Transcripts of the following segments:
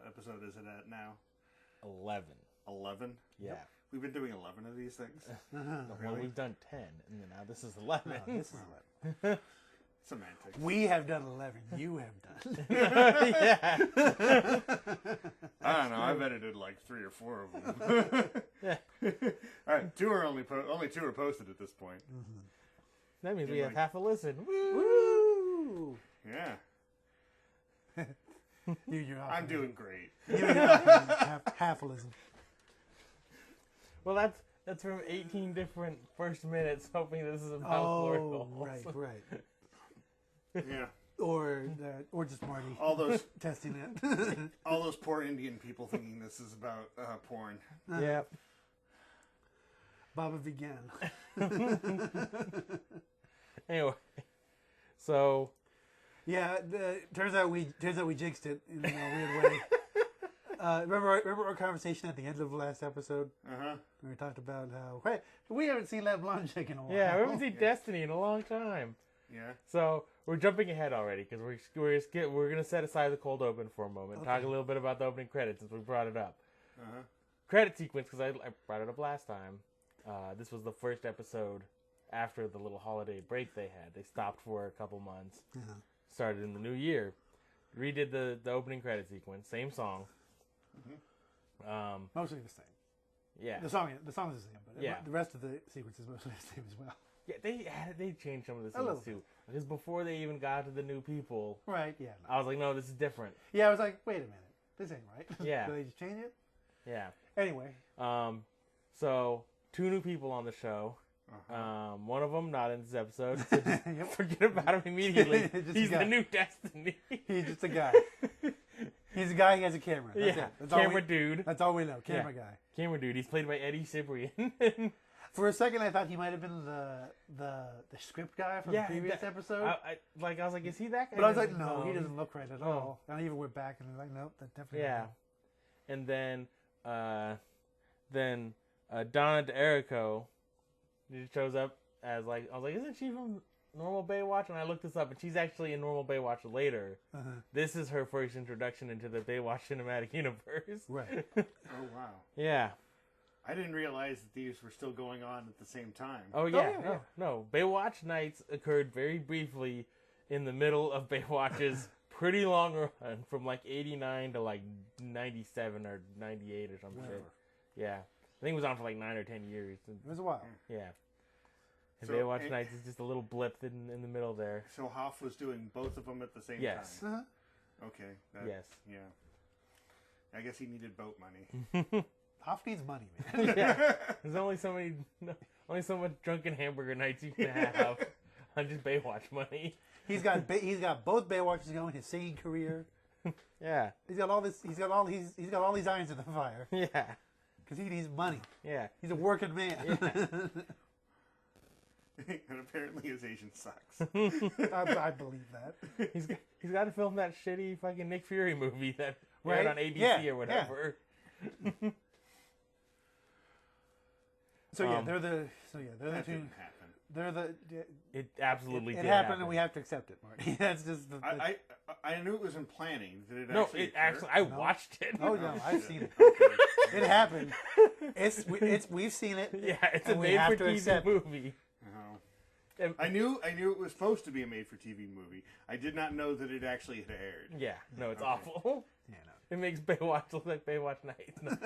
episode is it at now? 11. 11? Yeah. Yep. We've been doing 11 of these things? Well, Really? we've done 10, and now this is 11. No, this is 11. Semantics. We have done 11. You have done. Yeah. I don't know. I've edited like 3 or 4 of them. Yeah. All right, 2 are only 2 are posted at this point. Mm-hmm. That means we You're have like- half a listen. Woo! Woo! Yeah, You're off. I'm doing great. Half-lism. Well, that's from 18 different first minutes, hoping this is about Oh, Florida. right. Yeah, Or just Marty all those testing it. all those poor Indian people thinking this is about porn. Yeah. Baba began. Anyway, so Yeah, turns out we jinxed it in a weird way. Remember our conversation at the end of the last episode? Uh-huh. Where we talked about how, hey, we haven't seen that blonde chick in a while. yeah, we haven't seen Destiny in a long time. Yeah. So we're jumping ahead already because we're gonna set aside the cold open for a moment and talk Okay. a little bit about the opening credits since we brought it up. Uh-huh. Credit sequence because I brought it up last time. This was the first episode after the little holiday break they had. They stopped for a couple months. Uh-huh. Started in the new year. Redid the opening credit sequence. Same song. Mostly the same. Yeah. The song is the same, but Yeah. the rest of the sequence is mostly the same as well. Yeah, they changed some of the A little scenes too. Because before they even got to the new people, Right, yeah. I was like, no, this is different. Yeah, I was like, wait a minute. This ain't right. Yeah. Did they just change it? Yeah. Anyway. So 2 new people on the show. Uh-huh. One of them not in this episode. So just Yep. forget about him immediately. Just He's a guy. the new Destiny. He's just a guy. He's a guy who has a camera. That's Yeah. it. That's all Camera dude. That's all we know. Camera guy. Camera dude. He's played by Eddie Cibrian. For a second, I thought he might have been the script guy from the previous episode. I was like, is he that guy? But I was like, no, he doesn't look right at all. And I even went back and I was like, nope, that definitely Yeah. not And then Donna D'Erico shows up as I was like, isn't she from Normal Baywatch? And I looked this up, and she's actually in Normal Baywatch later. him. This is her first introduction into the Baywatch cinematic universe. Right. Oh, wow. Yeah. I didn't realize that these were still going on at the same time. Oh yeah. yeah, No. Baywatch nights occurred very briefly in the middle of Baywatch's pretty long run from like 89 to like 97 or 98 or some shit. Whatever. Yeah. I think it was on for like 9 or 10 years. It was a while. Yeah. And So, Baywatch and- nights is just a little blip in the middle there. So Hoff was doing both of them at the same Yes. time. Uh-huh. Okay. Yes. Yeah. I guess he needed boat money. Hoff needs money, man. Yeah. There's only so much drunken hamburger nights you can have on just Baywatch money. He's got both Baywatches going. His singing career. Yeah. He's got all this. He's got all these irons in the fire Yeah. because he needs money. Yeah. He's a working man. And apparently his agent sucks. I believe that. He's got to film that shitty fucking Nick Fury movie that Right? aired on ABC Yeah, or whatever. So yeah, they're the That two. didn't happen. They're the. It absolutely It did happened, happen. and we have to accept it, Marty. That's just the. I knew it was in planning. Did it No, actually it occur? actually. I watched it. Oh no, I've seen it. Okay. It happened. We've seen it. Yeah, it's a and we have to made-for-TV accept it. movie. Oh. I knew it was supposed to be a made-for-TV movie. I did not know that it actually had aired. Yeah, no, it's Okay. awful. Yeah, It makes Baywatch look like Baywatch Nights. No.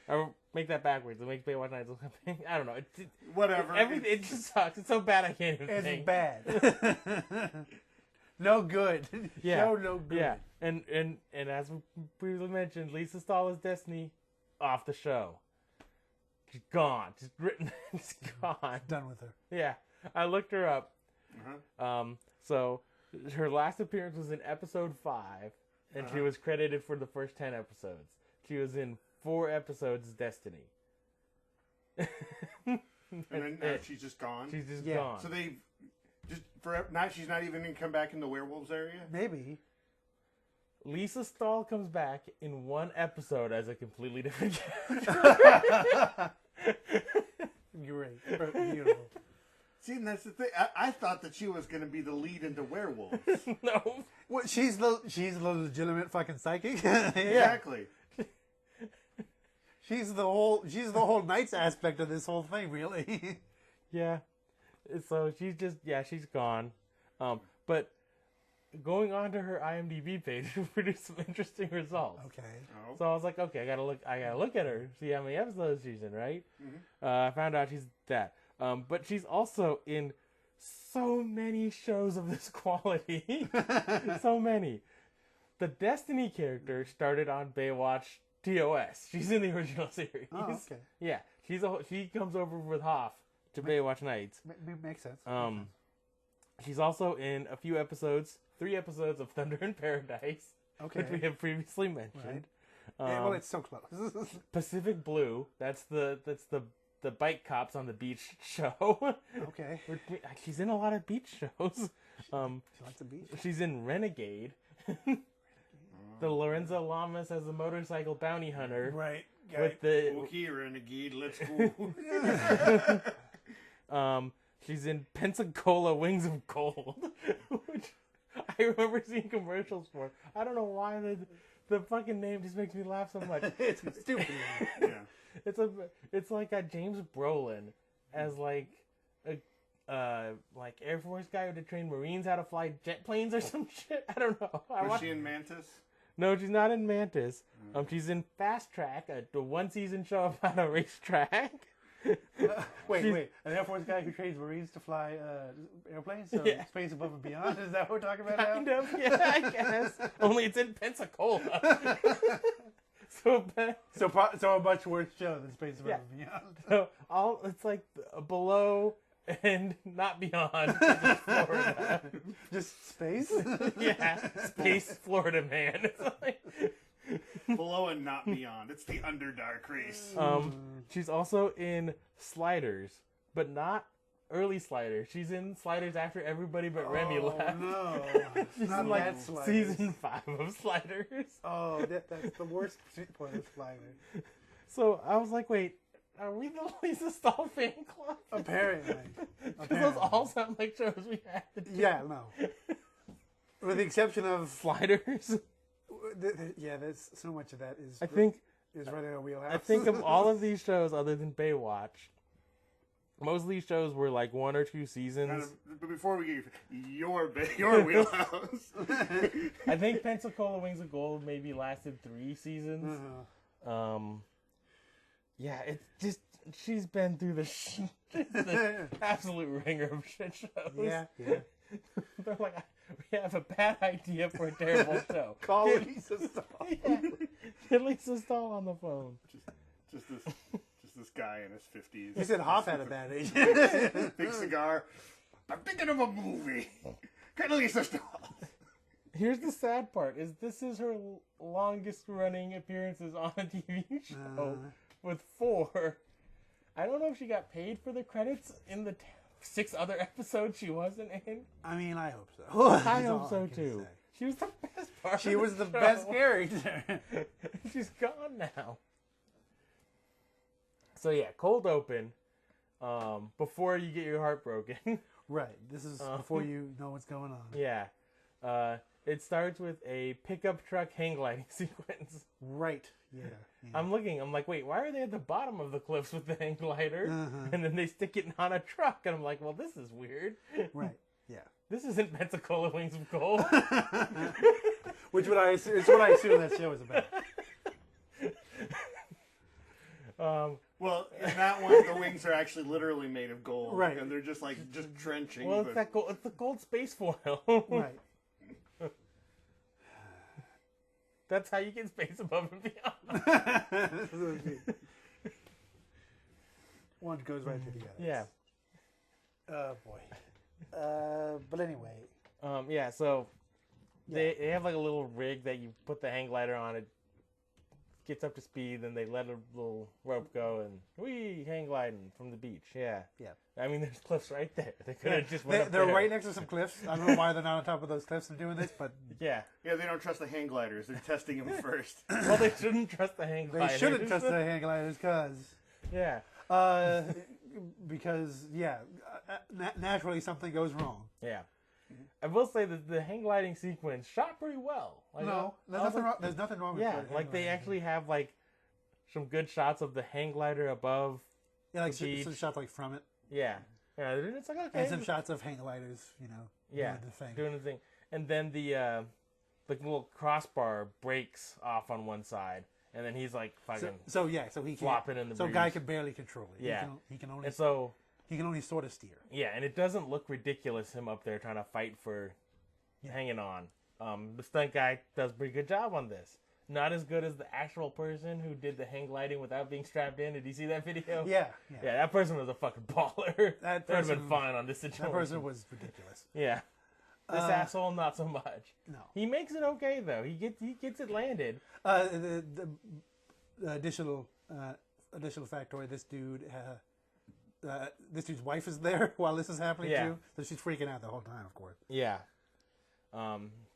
Or make that backwards. It makes Baywatch Nights look like... I don't know. Whatever. Everything, it just sucks. It's so bad I can't even it's think. bad. No good. Yeah. Show no good. Yeah, and as we previously mentioned, Lisa Stahl is Destiny off the show. She's gone. Just written. She's gone. Done with her. Yeah, I looked her up. Uh-huh. So her last appearance was in episode 5, and she was credited for the first 10 episodes. She was in 4 episodes as Destiny. And then now she's just gone. She's just Yeah. gone. So they just for now she's not even gonna come back in the werewolves area. Maybe. Lisa Stahl comes back in 1 episode as a completely different character. Great. Beautiful. See, and that's the thing. I thought that she was going to be the lead into werewolves. No. What? She's the legitimate fucking psychic. Exactly. She's the whole Knights aspect of this whole thing, really. Yeah. So she's she's gone. But going on to her IMDb page produced some interesting results. Okay. Oh. So I was like, okay, I gotta look at her, see how many episodes she's in, right? Mm-hmm. I found out she's that. But she's also in so many shows of this quality. So many. The Destiny character started on Baywatch TOS. She's in the original series. Oh, okay. Yeah, she comes over with Hoff to Baywatch Nights. Makes sense. She's also in a few episodes, 3 episodes of Thunder in Paradise, Okay. which we have previously mentioned. Right. Well, it's so close. Pacific Blue. That's the bike cops on the beach show. Okay. She's in a lot of beach shows. She likes the beach. She's in Renegade. The Lorenzo Lamas as a motorcycle bounty hunter. Right. With the Okay, Renegade, let's go. She's in Pensacola Wings of Gold, which I remember seeing commercials for. I don't know why the fucking name just makes me laugh so much. It's stupid. Yeah. It's like a James Brolin as like a like Air Force guy who had trained Marines how to fly jet planes or some shit. I don't know. Was she in Mantis? No, she's not in Mantis. She's in Fast Track, a 1-season show about a racetrack. Wait. An Air Force guy who trains Marines to fly airplanes? So space above and beyond? Is that what we're talking about now? Kind of, yeah, I guess. Only it's in Pensacola. So a much worse show than Space Above and Beyond. So it's like below and not beyond. Just Florida. Just space? Yeah, space Florida man. It's like, Below and not beyond. It's the Underdark race. she's also in Sliders, but not early Sliders. She's in Sliders after everybody but Remy left. No. She's Not in like that Sliders. season 5 of Sliders. Oh, that's the worst point of Slider. So I was like, wait, are we the Lisa Stahl fan club? Apparently. Because those all sound like shows we had to do. Yeah, no. With the exception of Sliders. Yeah, there's so much of that is I think right in our wheelhouse. I think of all of these shows other than Baywatch, most of these shows were like 1 or 2 seasons. But before we get your wheelhouse, I think Pensacola Wings of Gold maybe lasted 3 seasons. Yeah, it's just she's been through the absolute ringer of shit shows. Yeah. They're like, we have a bad idea for a terrible show. Call Lisa Stahl. Yeah. Get Lisa Stahl on the phone. just this guy in his 50s. You said Hoff had a bad age. Big cigar. I'm thinking of a movie. Get Lisa Stahl. Here's the sad part: this is her longest running appearances on a TV show with 4. I don't know if she got paid for the credits in the 6 other episodes she wasn't in. I mean, I hope so. I hope so too. She was the best part. She was the show. best character. She's gone now. So yeah, cold open. Before you get your heart broken. Right. This is before you know what's going on. Yeah. It starts with a pickup truck hang gliding sequence. Right. Yeah. I'm like, wait, why are they at the bottom of the cliffs with the hang glider? And then they stick it on a truck, and I'm like, well, this is weird. Right. Yeah. This isn't Pensacola Wings of Gold. It's what I assume that show is about. Well, in that one, the wings are actually literally made of gold. Right. And they're just trenching. Well, it's the gold space foil. Right. That's how you get space above and beyond. One goes right to the other. Yeah. Oh, boy. But anyway. Yeah, so they have like a little rig that you put the hang glider on. It gets up to speed, then they let a little rope go, and hang gliding from the beach. Yeah. Yeah. I mean, there's cliffs right there. They could have just went up They're there. right next to some cliffs. I don't know why they're not on top of those cliffs and doing this, but Yeah. Yeah, they don't trust the hang gliders. They're testing them first. Well, they shouldn't trust the hang gliders. they shouldn't trust the hang gliders because Yeah. because naturally something goes wrong. Yeah. I will say that the hang gliding sequence shot pretty well. Like, No, there's nothing wrong. There's nothing wrong with Yeah, hang like they gliding. actually have like some good shots of the hang glider above. Yeah, like the beach. some shots like from it, Yeah, yeah. It's like okay. and some shots of hang gliders. Yeah, doing the thing. doing the thing, and then the little crossbar breaks off on one side, and then he's like fucking So he can flopping in the So breeze. guy can barely control it. Yeah. he can only And so sort of steer. yeah, and it doesn't look ridiculous him up there trying to fight for hanging on. The stunt guy does a pretty good job on this. Not as good as the actual person who did the hang gliding without being strapped in. Did you see that video? Yeah. Yeah, that person was a fucking baller. That would have been person- fine on this situation. That person was ridiculous. Yeah. This asshole, not so much. No. He makes it okay though. He gets it landed. The additional factoid: this dude's wife is there while this is happening too, so she's freaking out the whole time, of course. Yeah.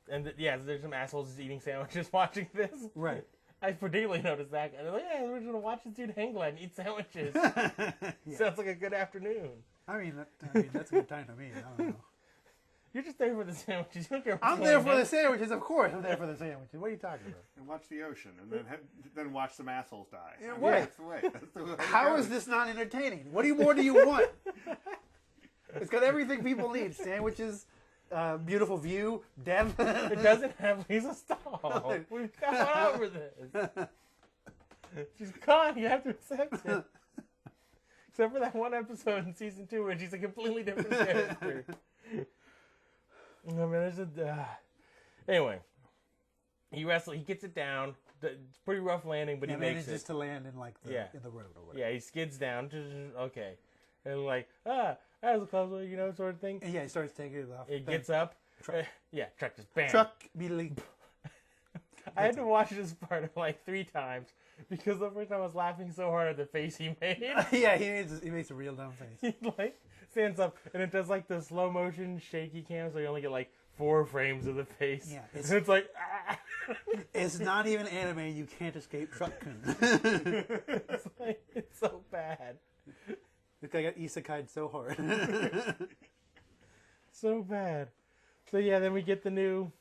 There's some assholes just eating sandwiches watching this. Right. I particularly noticed that. And they're like, yeah, we're just gonna watch this dude hang glide and eat sandwiches. Sounds like a good afternoon. I mean, that's a good time to me. I don't know. You're just there for the sandwiches. You don't care. I'm there for the sandwiches, of course. I'm there for the sandwiches. What are you talking about? And watch the ocean, and then watch some assholes die. Yeah, I mean, right. That's the way. That's the way it How goes. is this not entertaining? What more do you want? It's got everything people need: sandwiches, beautiful view, death. It doesn't have Lisa Stahl. We've gone over this. She's gone. You have to accept it. Except for that one episode in season 2 where she's a completely different character. I mean, there's anyway, he gets it down. It's a pretty rough landing, but he makes it. Just to land in in the road or whatever. Yeah, he skids down. Okay, and like that was a close one, sort of thing. And he starts taking it off. It gets up. Truck. Truck just bam. Truck immediately. I had to watch this part like 3 times because the first time I was laughing so hard at the face he made. Yeah, he makes a real dumb face. He like stands up and it does like the slow motion shaky cam, so you only get like 4 frames of the face. Yeah, it's like it's not even anime. You can't escape Truck-kun. it's so bad. This guy got isekai'd so hard. So bad. So yeah, then we get the new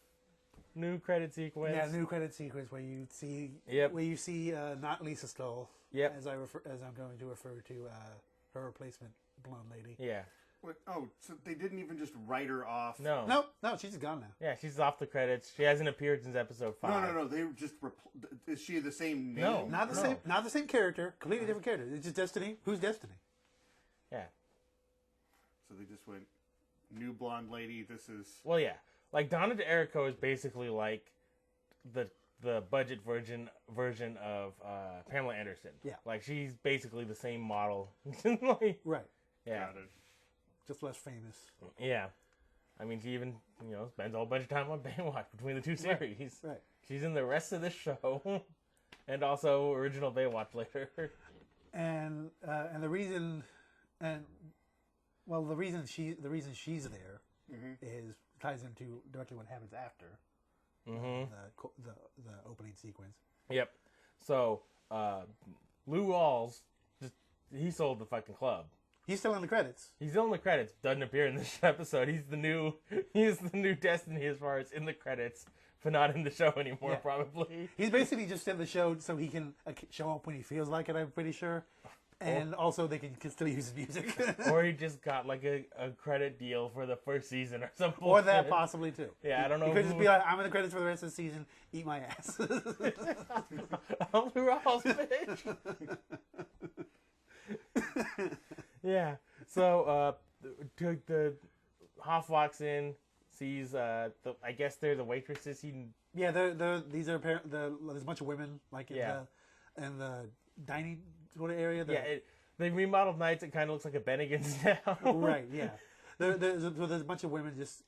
credit sequence. Yeah, new credit sequence where you see not Lisa Stoll. Yep. As I'm going to refer to her replacement blonde lady. Yeah. Wait, so they didn't even just write her off? No, she's gone now. Yeah, she's off the credits. She hasn't appeared since episode 5. No. They just is she the same name? No. Not the same character. Completely different character. It's just Destiny. Who's Destiny? Yeah. So they just went new blonde lady. This is like Donna DeErico is basically like the budget version of Pamela Anderson. Yeah. Like she's basically the same model. Like, Right. yeah. Got it. Just less famous. Yeah. I mean, she even spends a whole bunch of time on Baywatch between the 2 series. Right. She's in the rest of the show, and also original Baywatch later. And the reason she's there is ties into directly what happens after the opening sequence. Yep. So Lou Rawls he sold the fucking club. He's still in the credits. He's still in the credits. Doesn't appear in this episode. He's the new Destiny as far as in the credits, but not in the show anymore. Yeah. Probably. He's basically just in the show so he can show up when he feels like it. I'm pretty sure. And also they can still use his music. Or he just got like a credit deal for the first season or something. Or that possibly too. Yeah, I don't know. He could just be like, I'm in the credits for the rest of the season. Eat my ass. I'm Lou Rawls, bitch. Yeah. So the Hoff walks in, sees I guess they're the waitresses. Yeah, these are there's a bunch of women like in the dining sort of area. They remodeled nights. It kind of looks like a Bennigan's now. Right. Yeah. There's a bunch of women just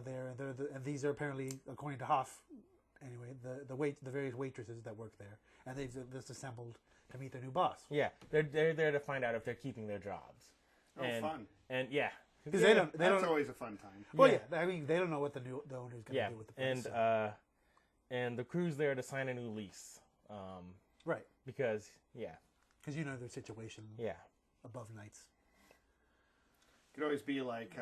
there, and these are apparently, according to Hoff, anyway, the various waitresses that work there, and they've just assembled to meet their new boss. Yeah, they're there to find out if they're keeping their jobs. Oh, fun! And yeah, because that's always a fun time. Well, yeah. I mean, they don't know what the owner's going to do with the place. And the crew's there to sign a new lease. Right. Because because you know their situation. Yeah. Above nights. could always be like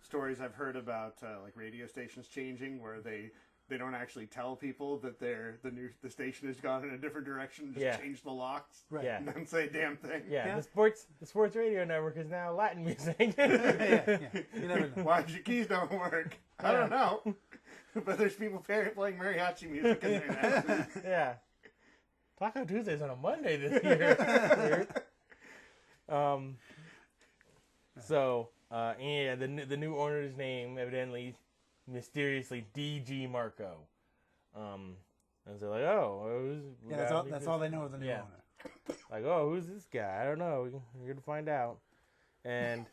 stories I've heard about like radio stations changing where they don't actually tell people that the station has gone in a different direction, just change the locks, Right. Yeah. and then say a damn thing. Yeah, the sports radio network is now Latin music. yeah. You never know. Why your keys don't work? I don't know. But there's people playing mariachi music in there now. Yeah. Taco Tuesday's on a Monday this year. So, the new owner's name, evidently, mysteriously, DG Marco. And so like, That's all they know of the new owner. Like, who's this guy? I don't know. We're gonna find out. And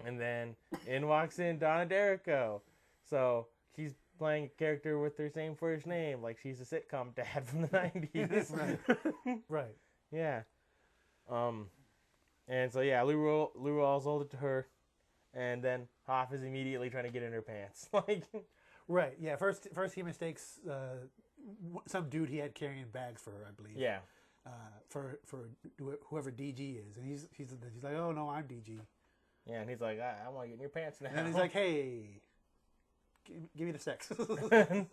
then in walks in Donna D'Errico. So she's playing a character with her same first name, like she's a sitcom dad from the 90s. Right. Yeah. And so Lou Rawls sold it to her, and then Hoff is immediately trying to get in her pants. Like, right. Yeah. First he mistakes some dude he had carrying bags for her, I believe. yeah. For whoever DG is, and he's like, oh no, I'm DG. Yeah, and he's like, I want to get in your pants now. And then he's like, hey, give me the sex. and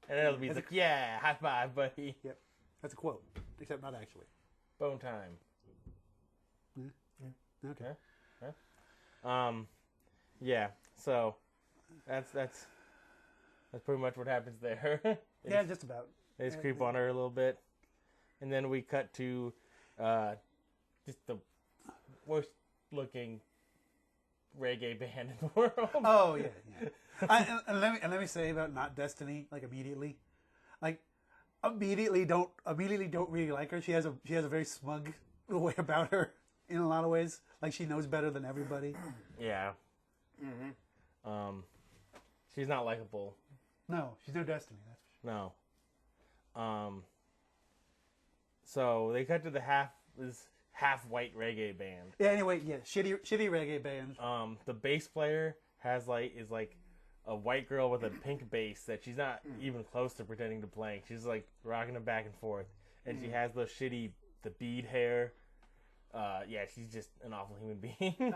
Elby's like, yeah, high five, buddy. Yep. That's a quote, except not actually. Bone time. Yeah. Okay. Yeah. So that's pretty much what happens there. Yeah, just about. They just creep on her a little bit, and then we cut to just the worst looking reggae band in the world. Oh yeah. And let me say about Not Destiny, like immediately don't really like her. She has a very smug way about her in a lot of ways. Like she knows better than everybody. Yeah. Mm-hmm. She's not likable. No, she's no Destiny. That's for sure. No. So they cut to this half white reggae band. Yeah. Anyway, yeah, shitty reggae band. The bass player is like a white girl with a pink bass that she's not even close to pretending to play. She's like rocking it back and forth, and she has the bead hair. She's just an awful human being.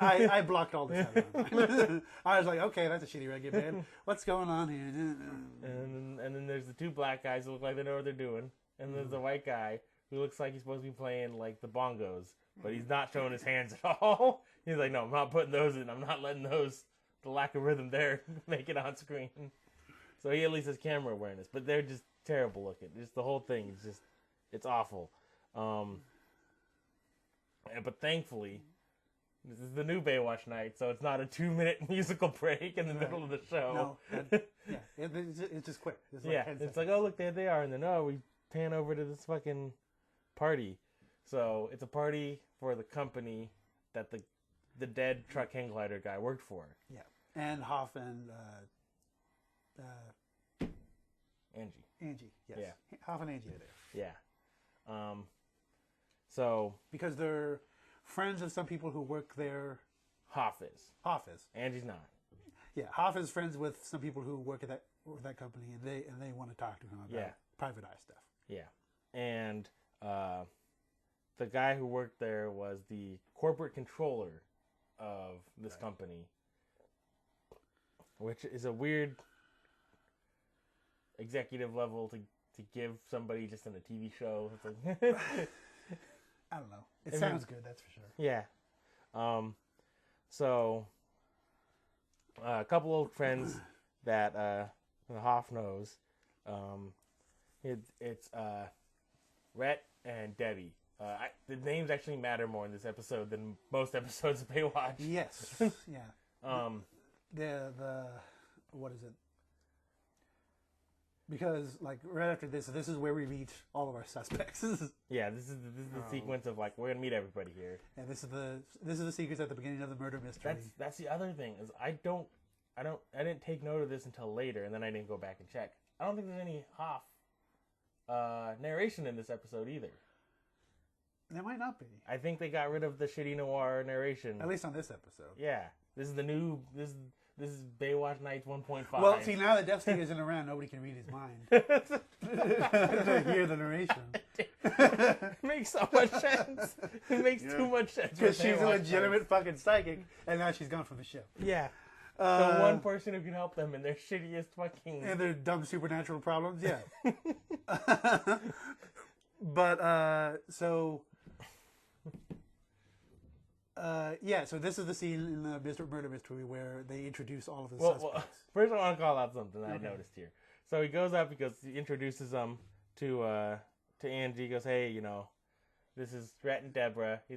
I blocked all this out. I was like, okay, that's a shitty reggae band. What's going on here? And then there's the two black guys who look like they know what they're doing, and there's the white guy who looks like he's supposed to be playing like the bongos, but he's not showing his hands at all. He's like, no, I'm not putting those in. I'm not letting the lack of rhythm there make it on screen. So he at least has camera awareness, but they're just terrible looking. Just the whole thing is it's awful. But thankfully, this is the new Baywatch night, so it's not a 2-minute musical break in the middle of the show. No, it's just quick. It's like 10 it's seconds. like, oh, look, there they are. And then, we pan over to this fucking party. So it's a party for the company that the dead truck hang glider guy worked for. Yeah. And Hoff and Angie. Yes. Yeah. Hoff and Angie are there. Yeah. So Because they're friends of some people who work there. Hoff is. Angie's not. Yeah, Hoff is friends with some people who work at that company, and they want to talk to him about private eye stuff. Yeah. And the guy who worked there was the corporate controller of this company, which is a weird executive level to give somebody just in a TV show. It's like I don't know. It sounds good, that's for sure. Yeah. So a couple old friends that Hoff knows. It's Rhett and Debbie. The names actually matter more in this episode than most episodes of Baywatch. Yes. Yeah. The what is it? Because like right after this is where we meet all of our suspects. Yeah, this is the sequence of like we're gonna meet everybody here. And this is the sequence at the beginning of the murder mystery. That's the other thing is I didn't take note of this until later, and then I didn't go back and check. I don't think there's any Hoff narration in this episode either. There might not be. I think they got rid of the shitty noir narration. At least on this episode. Yeah, this is this is Baywatch Nights 1.5. Well, see, now that Destiny isn't around, nobody can read his mind to hear the narration. It makes so much sense. It makes too much sense. Because she's a legitimate fucking psychic, and now she's gone from the show. Yeah. The one person who can help them in their shittiest fucking... And their dumb supernatural problems, yeah. But, so this is the scene in the Murder Mystery where they introduce all of the suspects. Well, first I want to call out something that I noticed here. So he goes up because he introduces them to Angie. He goes, hey, you know, this is Rhett and Deborah. He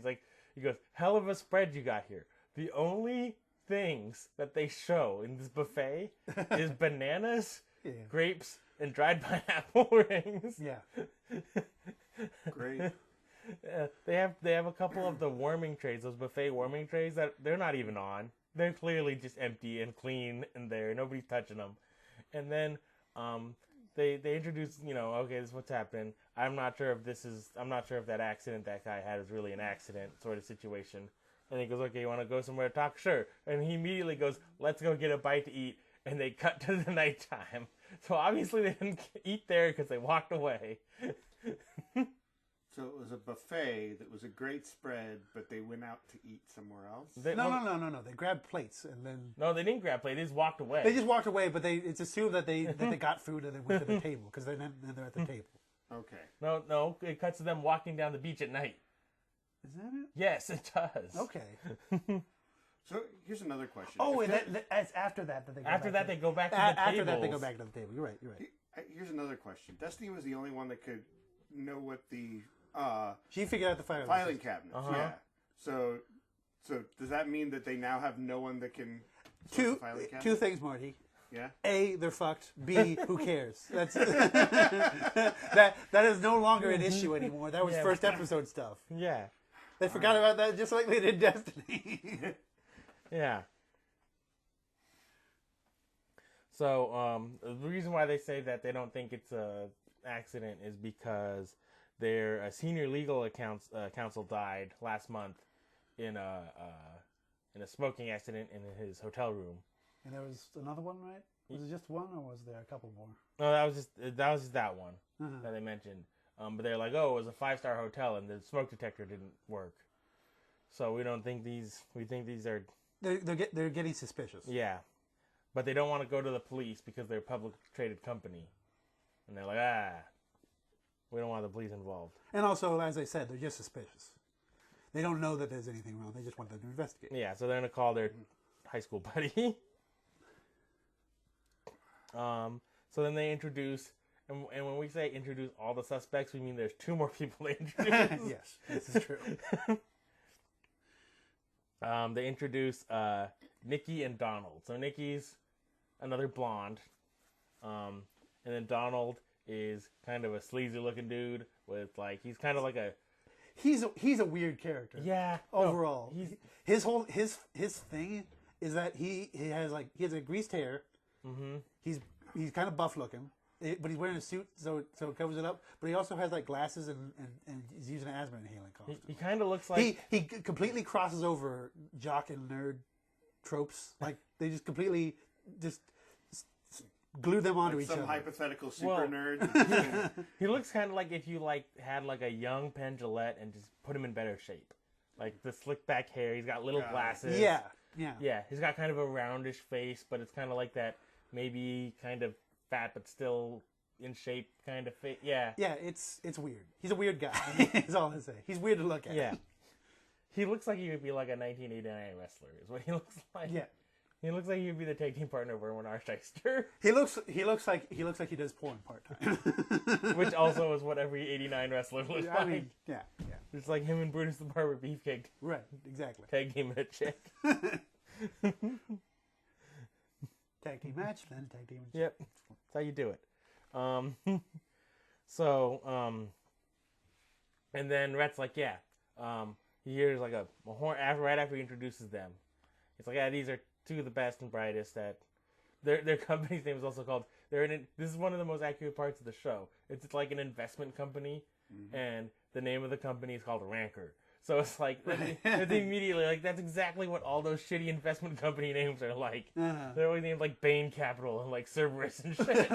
goes, hell of a spread you got here. The only things that they show in this buffet is bananas, grapes, and dried pineapple rings. Yeah. Great. They have a couple of the warming trays, those buffet warming trays that they're not even on. They're clearly just empty and clean in there. Nobody's touching them. And then they introduce, you know, okay, this is what's happened. I'm not sure if that accident that guy had is really an accident sort of situation. And he goes, okay, you want to go somewhere to talk? Sure. And he immediately goes, let's go get a bite to eat. And they cut to the nighttime. So obviously they didn't eat there because they walked away. So it was a buffet that was a great spread, but they went out to eat somewhere else? No. They grabbed plates and then... No, they didn't grab plates. They just walked away. They just walked away, but it's assumed that they got food and they went to the table because they're at the table. Okay. No, it cuts to them walking down the beach at night. Is that it? Yes, it does. Okay. So here's another question. Oh, and it's after that they go after back that they go back to the after tables. that they go back to the table. You're right. Here's another question. Destiny was the only one that could know what the she figured out the filing cabinets. Uh-huh. Yeah. So does that mean that they now have no one that can two things, Marty? Yeah. A, they're fucked. B, who cares? That's that is no longer an issue anymore. That was first episode stuff. Yeah. They forgot about that just like they did Destiny. Yeah. So the reason why they say that they don't think it's a accident is because their senior legal counsel died last month in a smoking accident in his hotel room. And there was another one, right? Was it just one, or was there a couple more? No, that was just that one that they mentioned. But they're like, oh, it was a 5-star hotel, and the smoke detector didn't work. So we don't think these. We think these are. They're getting suspicious. Yeah, but they don't want to go to the police because they're a public traded company, and they're like, we don't want the police involved. And also, as I said, they're just suspicious. They don't know that there's anything wrong. They just want them to investigate. Yeah, so they're gonna call their high school buddy. So then they introduce, and when we say introduce all the suspects, we mean there's 2 more people they introduce. Yes, this is true. They introduce Nikki and Donald. So Nikki's another blonde, and then Donald is kind of a sleazy looking dude with he's kind of like a. He's a weird character. Yeah. Overall, his thing is that he has a greased hair. Mm-hmm. He's kind of buff looking, but he's wearing a suit, so it covers it up. But he also has glasses and he's using an asthma inhaling costume. He kind of looks like he completely crosses over jock and nerd tropes. They just completely glue them onto each other. Some hypothetical super nerd. He looks kind of like if you had a young Penn Jillette and just put him in better shape. The slick back hair. He's got little glasses. Yeah. Yeah. He's got kind of a roundish face, but it's kind of like that. Maybe kind of fat, but still in shape kind of fit. Yeah. Yeah, it's weird. He's a weird guy. That's all I say. He's weird to look at. Yeah. He looks like he would be like a 1989 wrestler, is what he looks like. Yeah. He looks like he would be the tag team partner of Erwin Arsheister. He looks like he does porn part time. Which also is what every 89 wrestler looks like. I mean, yeah. It's like him and Brutus the Barber Beefcake. Right, exactly. Tag team a chick. Tag team match, then tag team. Yep, that's how you do it. And then Rhett's like, he hears a horn right after he introduces them. It's like, these are 2 of the best and brightest that their company's name is also called. This is one of the most accurate parts of the show. It's like an investment company, and the name of the company is called Ranker. So it's like, it's immediately like, that's exactly what all those shitty investment company names are like. They're always named like Bain Capital and like Cerberus and shit.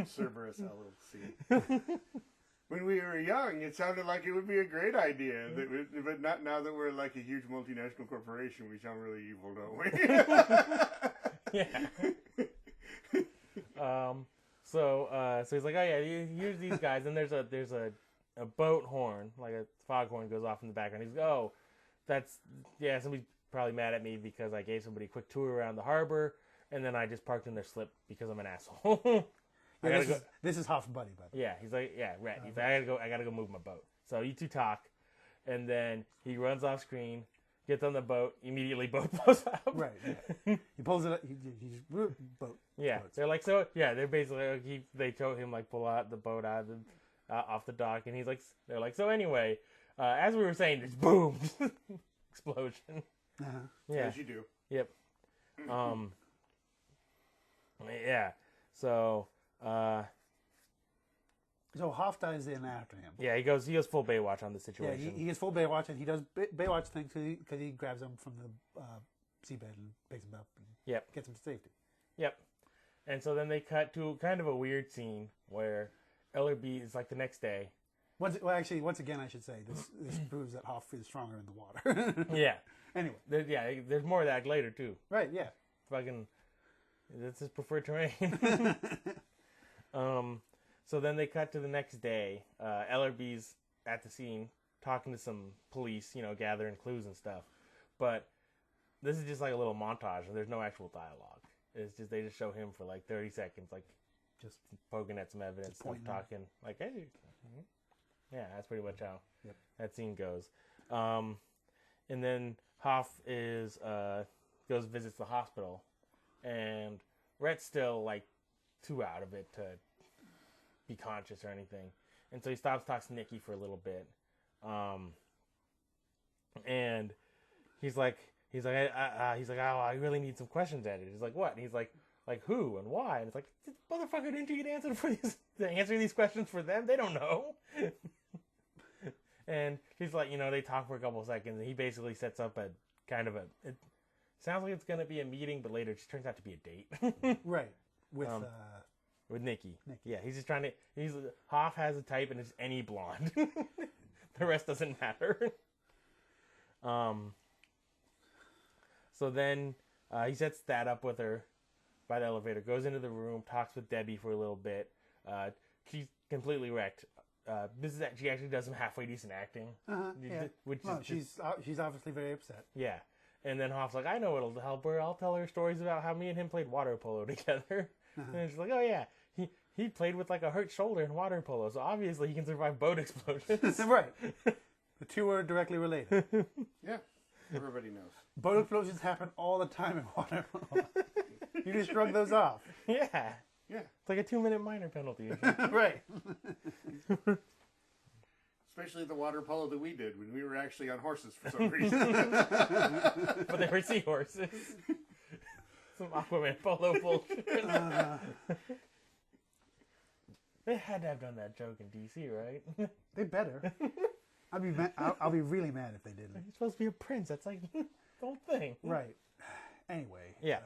Cerberus LLC. When we were young, it sounded like it would be a great idea. But not now that we're like a huge multinational corporation. We sound really evil, don't we? Yeah. So he's like, oh yeah, here's these guys, and there's a boat horn, like a foghorn goes off in the background. He's like, oh, somebody's probably mad at me because I gave somebody a quick tour around the harbor, and then I just parked in their slip because I'm an asshole. This is Hoff's buddy, by the way. Yeah, he's like, yeah, Red. He's like, I gotta go move my boat. So you two talk, and then he runs off screen, gets on the boat, immediately boat blows up. Right. Yeah. He pulls it up. He's boat. Yeah, boats. they're like, so yeah, they're basically like, they told him like pull out the boat out of off the dock, and he's like, they're like, so anyway, as we were saying, there's boom, explosion. Yeah, as you do. Yep. Yeah. So. So Hoff dives in after him. Yeah, he goes full Baywatch on the situation. Yeah, he gets full Baywatch, and he does Baywatch things because he grabs him from the seabed and picks him up and gets him to safety. Yep. And so then they cut to kind of a weird scene where Ellerby is like the next day. Once again, I should say, this proves that Hoff is stronger in the water. Yeah. Anyway. There's more of that later, too. Right, yeah. Fucking, that's his preferred terrain. So then they cut to the next day. Ellerby's at the scene talking to some police, gathering clues and stuff. But this is just like a little montage, and there's no actual dialogue. It's just, they just show him for like 30 seconds, like just poking at some evidence, stuff, talking. Like, hey. Yeah, that's pretty much how that scene goes. And then Hoff goes visits the hospital, and Rhett's still like too out of it to be conscious or anything, and so he talks to Nikki for a little bit, and he's like, oh, I really need some questions edited. He's like, what? And he's like who and why? And it's like, motherfucker, didn't you get to answer these questions for them? They don't know. And he's like, they talk for a couple of seconds, and he basically sets up a kind of it sounds like it's going to be a meeting, but later it just turns out to be a date. Right. With Nikki. Yeah, he's just trying to, Hoff has a type, and it's any blonde. The rest doesn't matter. So then he sets that up with her by the elevator, goes into the room, talks with Debbie for a little bit. She's completely wrecked. She actually does some halfway decent acting. Yeah. She's obviously very upset. Yeah. And then Hoff's like, I know what'll help her. I'll tell her stories about how me and him played water polo together. And she's like, oh yeah, he played with like a hurt shoulder in water polo, so obviously he can survive boat explosions. Right. The two are directly related. Yeah. Everybody knows. Boat explosions happen all the time in water polo. You just shrug those off. Yeah. Yeah. It's like a 2-minute minor penalty. Right. Especially the water polo that we did when we were actually on horses for some reason. But they were seahorses. Some Aquaman polo bullshit. They had to have done that joke in DC, right? They better. I'll be really mad if they didn't. You're supposed to be a prince. That's like the whole thing. Right. Anyway. Yeah.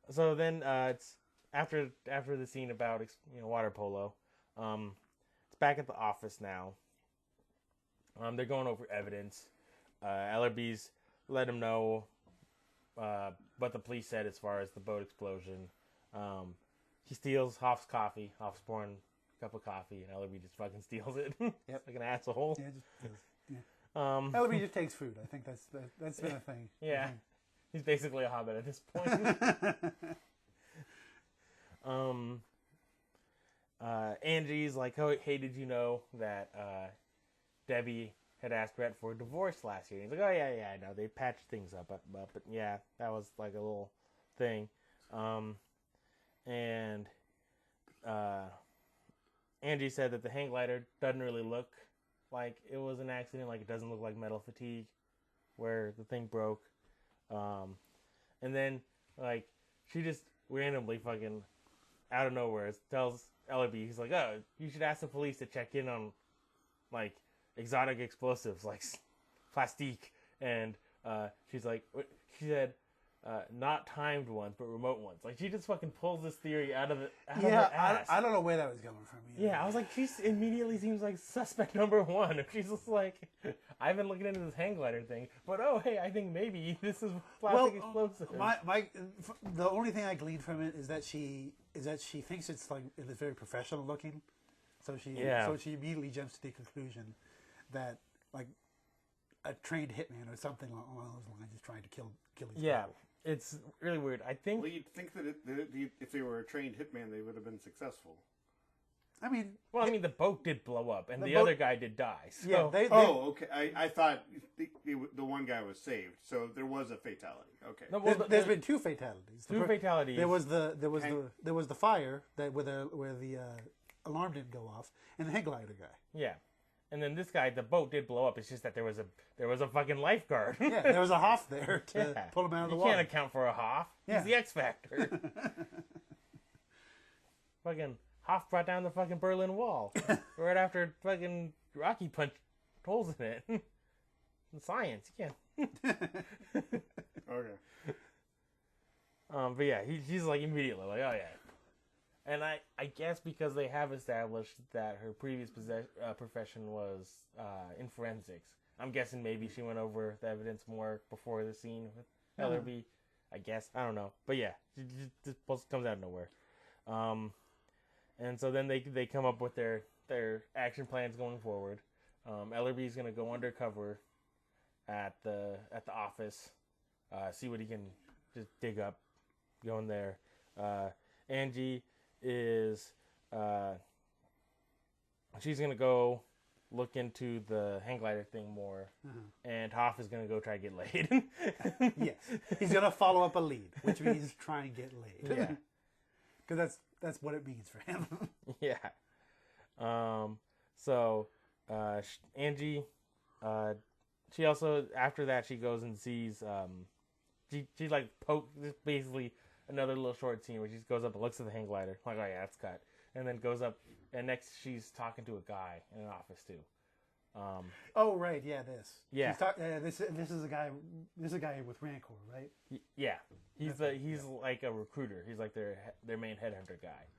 So then it's after the scene about water polo. It's back at the office now. They're going over evidence. Ellerby's let him know what the police said as far as the boat explosion. He steals Hoff's coffee. Hoff's pouring a cup of coffee, and Ellerby just fucking steals it. Yep. Like an asshole. Yeah, Ellerby just takes food. I think that's been a thing. Yeah. He's basically a hobbit at this point. Angie's like, oh, hey, did you know that Debbie had asked Rhett for a divorce last year? He's like, oh, yeah, I know. They patched things up, but yeah, that was like a little thing. And Angie said that the hang glider doesn't really look like it was an accident. Like, it doesn't look like metal fatigue where the thing broke. And then, like, she just randomly fucking out of nowhere tells Ellerby, he's like, oh, you should ask the police to check in on, like, exotic explosives like plastique, and she's like, she said, not timed ones, but remote ones. Like, she just fucking pulls this theory out of her ass. I don't know where that was coming from. Either. Yeah, I was like, she immediately seems like suspect number one. If she's just like, I've been looking into this hang glider thing, but oh, hey, I think maybe this is plastic explosive. The only thing I gleaned from it is that she thinks it's like it's very professional looking, so she immediately jumps to the conclusion that like a trained hitman or something along those lines is trying to kill these people. It's really weird. I think. Well, you'd think that if they were a trained hitman, they would have been successful. I mean, the boat did blow up, and the other guy did die. So. Yeah, okay. I thought the one guy was saved, so there was a fatality. Okay. No, there's been two fatalities. Fatalities. There was the fire that where the alarm didn't go off, and the hang glider guy. Yeah. And then this guy, the boat did blow up. It's just that there was a fucking lifeguard. Yeah, there was a Hoff there to pull him out of the water. You can't account for a Hoff. Yeah. He's the X Factor. Fucking Hoff brought down the fucking Berlin Wall right after fucking Rocky punched holes in it. In science, you can't. Okay. But yeah, he's like immediately like, oh yeah. And I guess because they have established that her previous profession was in forensics, I'm guessing maybe she went over the evidence more before the scene with Ellerby. I guess. I don't know. But yeah, this comes out of nowhere. And so then they come up with their action plans going forward. Ellerby's going to go undercover at the office, see what he can just dig up, go in there. Angie is she's gonna go look into the hang glider thing more, and Hoff is gonna go try to get laid. Yes, he's gonna follow up a lead, which means try and get laid. Yeah, because that's what it means for him. Yeah. So Angie, she also after that she goes and sees she like basically another little short scene where she goes up and looks at the hang glider. Like, oh yeah, that's cut. And then goes up, and next she's talking to a guy in an office too. Oh right, yeah, this. Yeah. This is a guy. This is a guy with Rancor, right? Yeah, he's like a recruiter. He's like their main headhunter guy.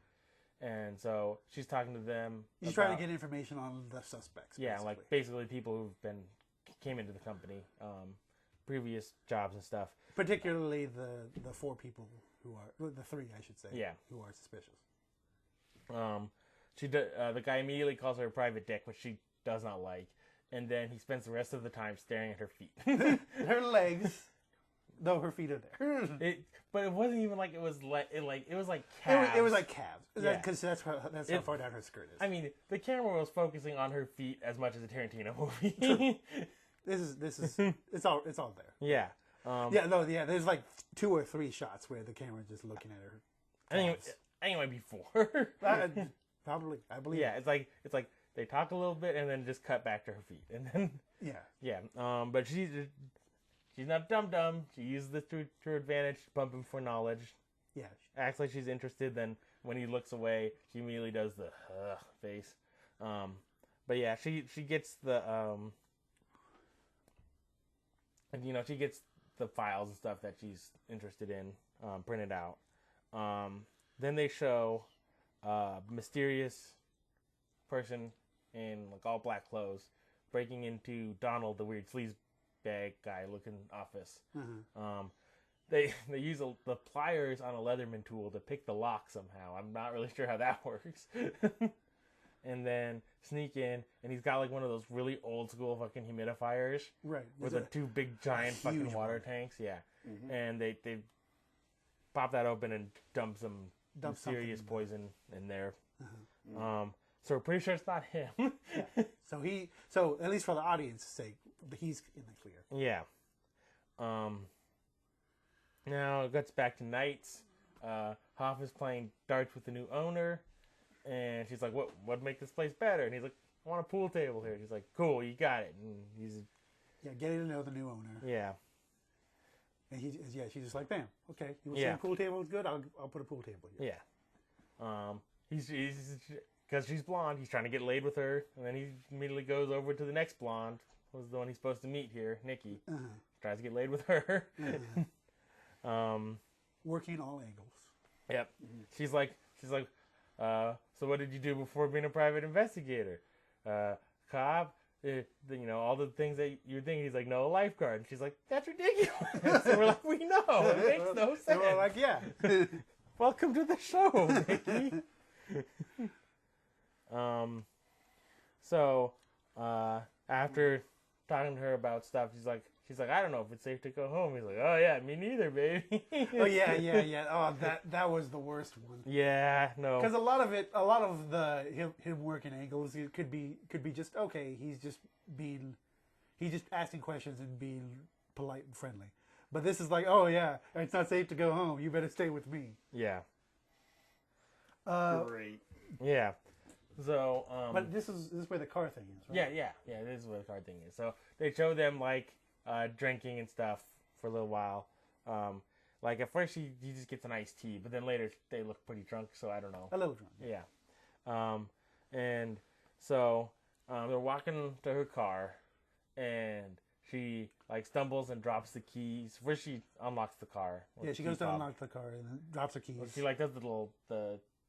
And so she's talking to them. He's trying to get information on the suspects. Yeah, like basically people who've came into the company, previous jobs and stuff. Particularly the four people the three, I should say. Yeah. Who are suspicious. The guy immediately calls her a private dick, which she does not like, and then he spends the rest of the time staring at her feet. Her legs. No, her feet are there. But it wasn't even like it was like calves. It was like calves. Yeah. Because that's how far down her skirt is. I mean, the camera was focusing on her feet as much as a Tarantino movie. This is it's all there. Yeah. There's like 2 or 3 shots where the camera's just looking at her. Anyway, before. Probably, I believe. Yeah, it's like they talk a little bit and then just cut back to her feet, and then yeah. But she's not dumb. She uses this to her advantage, pumping for knowledge. Yeah, acts like she's interested. Then when he looks away, she immediately does the face. But yeah, she gets the she gets the files and stuff that she's interested in printed out. Then they show a mysterious person in like all black clothes breaking into Donald, the weird sleazebag guy looking office. They use the pliers on a Leatherman tool to pick the lock somehow. I'm not really sure how that works. And then sneak in, and he's got like one of those really old school fucking humidifiers, right? With the 2 big giant fucking water tanks, yeah. Mm-hmm. And they pop that open and dump some serious poison in there. So we're pretty sure it's not him. Yeah. So at least for the audience's sake, he's in the clear. Yeah. Now it gets back to nights. Hoff is playing darts with the new owner. And she's like, "What would make this place better?" And he's like, "I want a pool table here." She's like, "Cool, you got it." And he's getting to know the new owner. Yeah. And she's just like, "Bam, okay. You want to say a pool table is good? I'll put a pool table here." Yeah. He's because she's blonde, he's trying to get laid with her, and then he immediately goes over to the next blonde, who's the one he's supposed to meet here, Nikki. Tries to get laid with her. Working all angles. Yep. She's like, so what did you do before being a private investigator? Cop? All the things that you think. He's like, no, a lifeguard. And she's like, that's ridiculous. And we're like, we know. It makes no sense. And we're like, yeah. Welcome to the show, Nikki. So, after talking to her about stuff, she's like, I don't know if it's safe to go home. He's like, oh yeah, me neither, baby. Oh yeah. Oh, that was the worst one. Yeah, no. Because a lot of the him working angles, it could be just okay. He's just asking questions and being polite and friendly. But this is like, oh yeah, it's not safe to go home. You better stay with me. Yeah. Great. Yeah. So, but this is where the car thing is, right? Yeah. This is where the car thing is. So they show them like drinking and stuff for a little while. Like at first he just gets an iced tea, but then later they look pretty drunk. So I don't know. A little drunk. Yeah. And so they're walking to her car, and she like stumbles and drops the keys. First she unlocks the car. Yeah, she goes to unlock the car and then drops her keys. Well, she like does the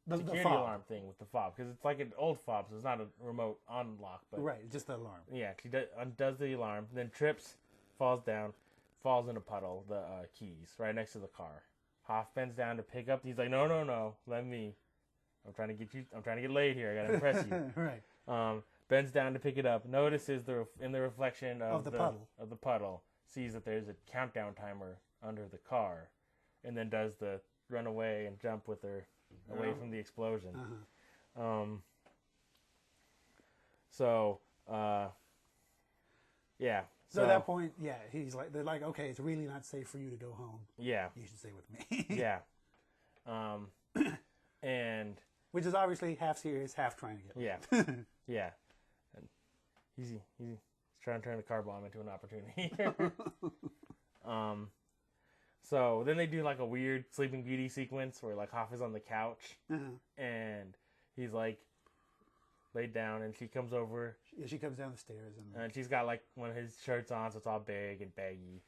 security fob alarm thing with the fob, because it's like an old fob, so it's not a remote unlock. But right, just the alarm. Yeah, she undoes the alarm, then trips, falls down, falls in a puddle. The keys right next to the car. Hoff bends down to pick up. He's like, no, let me. I'm trying to get laid here. I gotta impress you. Right. Bends down to pick it up. Notices in the reflection of the puddle, sees that there's a countdown timer under the car, and then does the run away and jump with her away from the explosion. Yeah. So at that point, yeah, they're like, okay, it's really not safe for you to go home. Yeah. You should stay with me. Yeah. And which is obviously half serious, half trying to get. Yeah. Yeah. And he's trying to turn the car bomb into an opportunity. So then they do like a weird Sleeping Beauty sequence where like Hoff is on the couch and he's like laid down, and she comes over. Yeah, she comes down the stairs and she's got like one of his shirts on, so it's all big and baggy.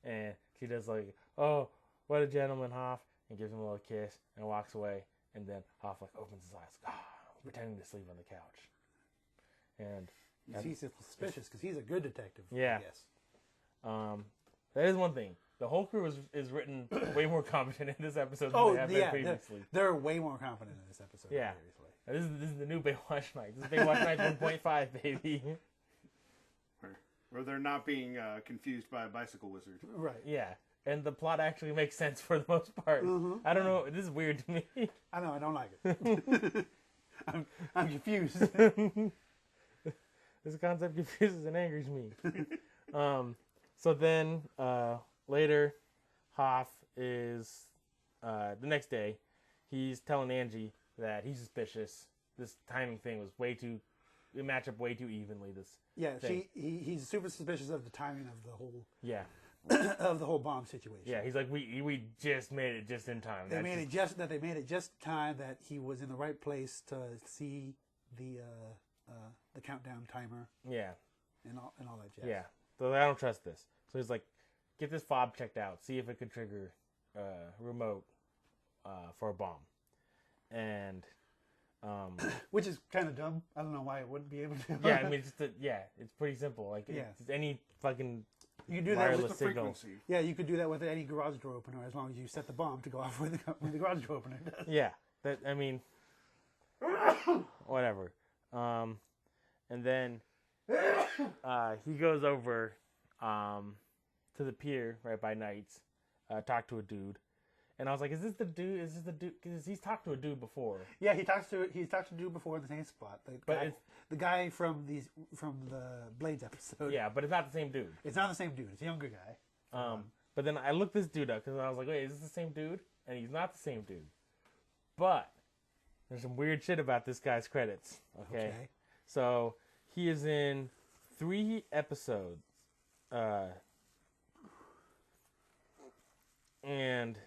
And she does like, oh, what a gentleman, Hoff, and gives him a little kiss and walks away. And then Hoff like opens his eyes, pretending to sleep on the couch. And he's suspicious because he's a good detective. Yeah. Yes. That is one thing. The whole crew is written way more competent in this episode than they have been previously. They're way more confident in this episode. Yeah. This is the new Baywatch Night. This is Baywatch Night 1.5, baby. Where they're not being confused by a bicycle wizard. Right. Yeah. And the plot actually makes sense for the most part. I don't know. This is weird to me. I know. I don't like it. I'm confused. This concept confuses and angers me. So then later, Hoff is the next day. He's telling Angie that he's suspicious. This timing thing was we match up way too evenly. He's super suspicious of the timing of the whole. Yeah. Of the whole bomb situation. Yeah, he's like, we just made it just in time. They made it just time that he was in the right place to see the countdown timer. Yeah. And all that jazz. Yeah. So I don't trust this. So he's like, get this fob checked out. See if it could trigger remote for a bomb. And which is kind of dumb. I don't know why it wouldn't be able to. Yeah, I mean, it's pretty simple. Like, it's any fucking you can do wireless that with signal. Frequency. Yeah, you could do that with any garage door opener as long as you set the bomb to go off when the garage door opener does. Yeah, I mean, whatever. And then he goes over to the pier right by Knights, talk to a dude. And I was like, is this the dude? Because he's talked to a dude before. Yeah, he's talked to a dude before in the same spot. The guy from the Blades episode. Yeah, but it's not the same dude. It's not the same dude. It's a younger guy. But then I looked this dude up because I was like, wait, is this the same dude? And he's not the same dude. But there's some weird shit about this guy's credits. Okay. So he is in 3 episodes. And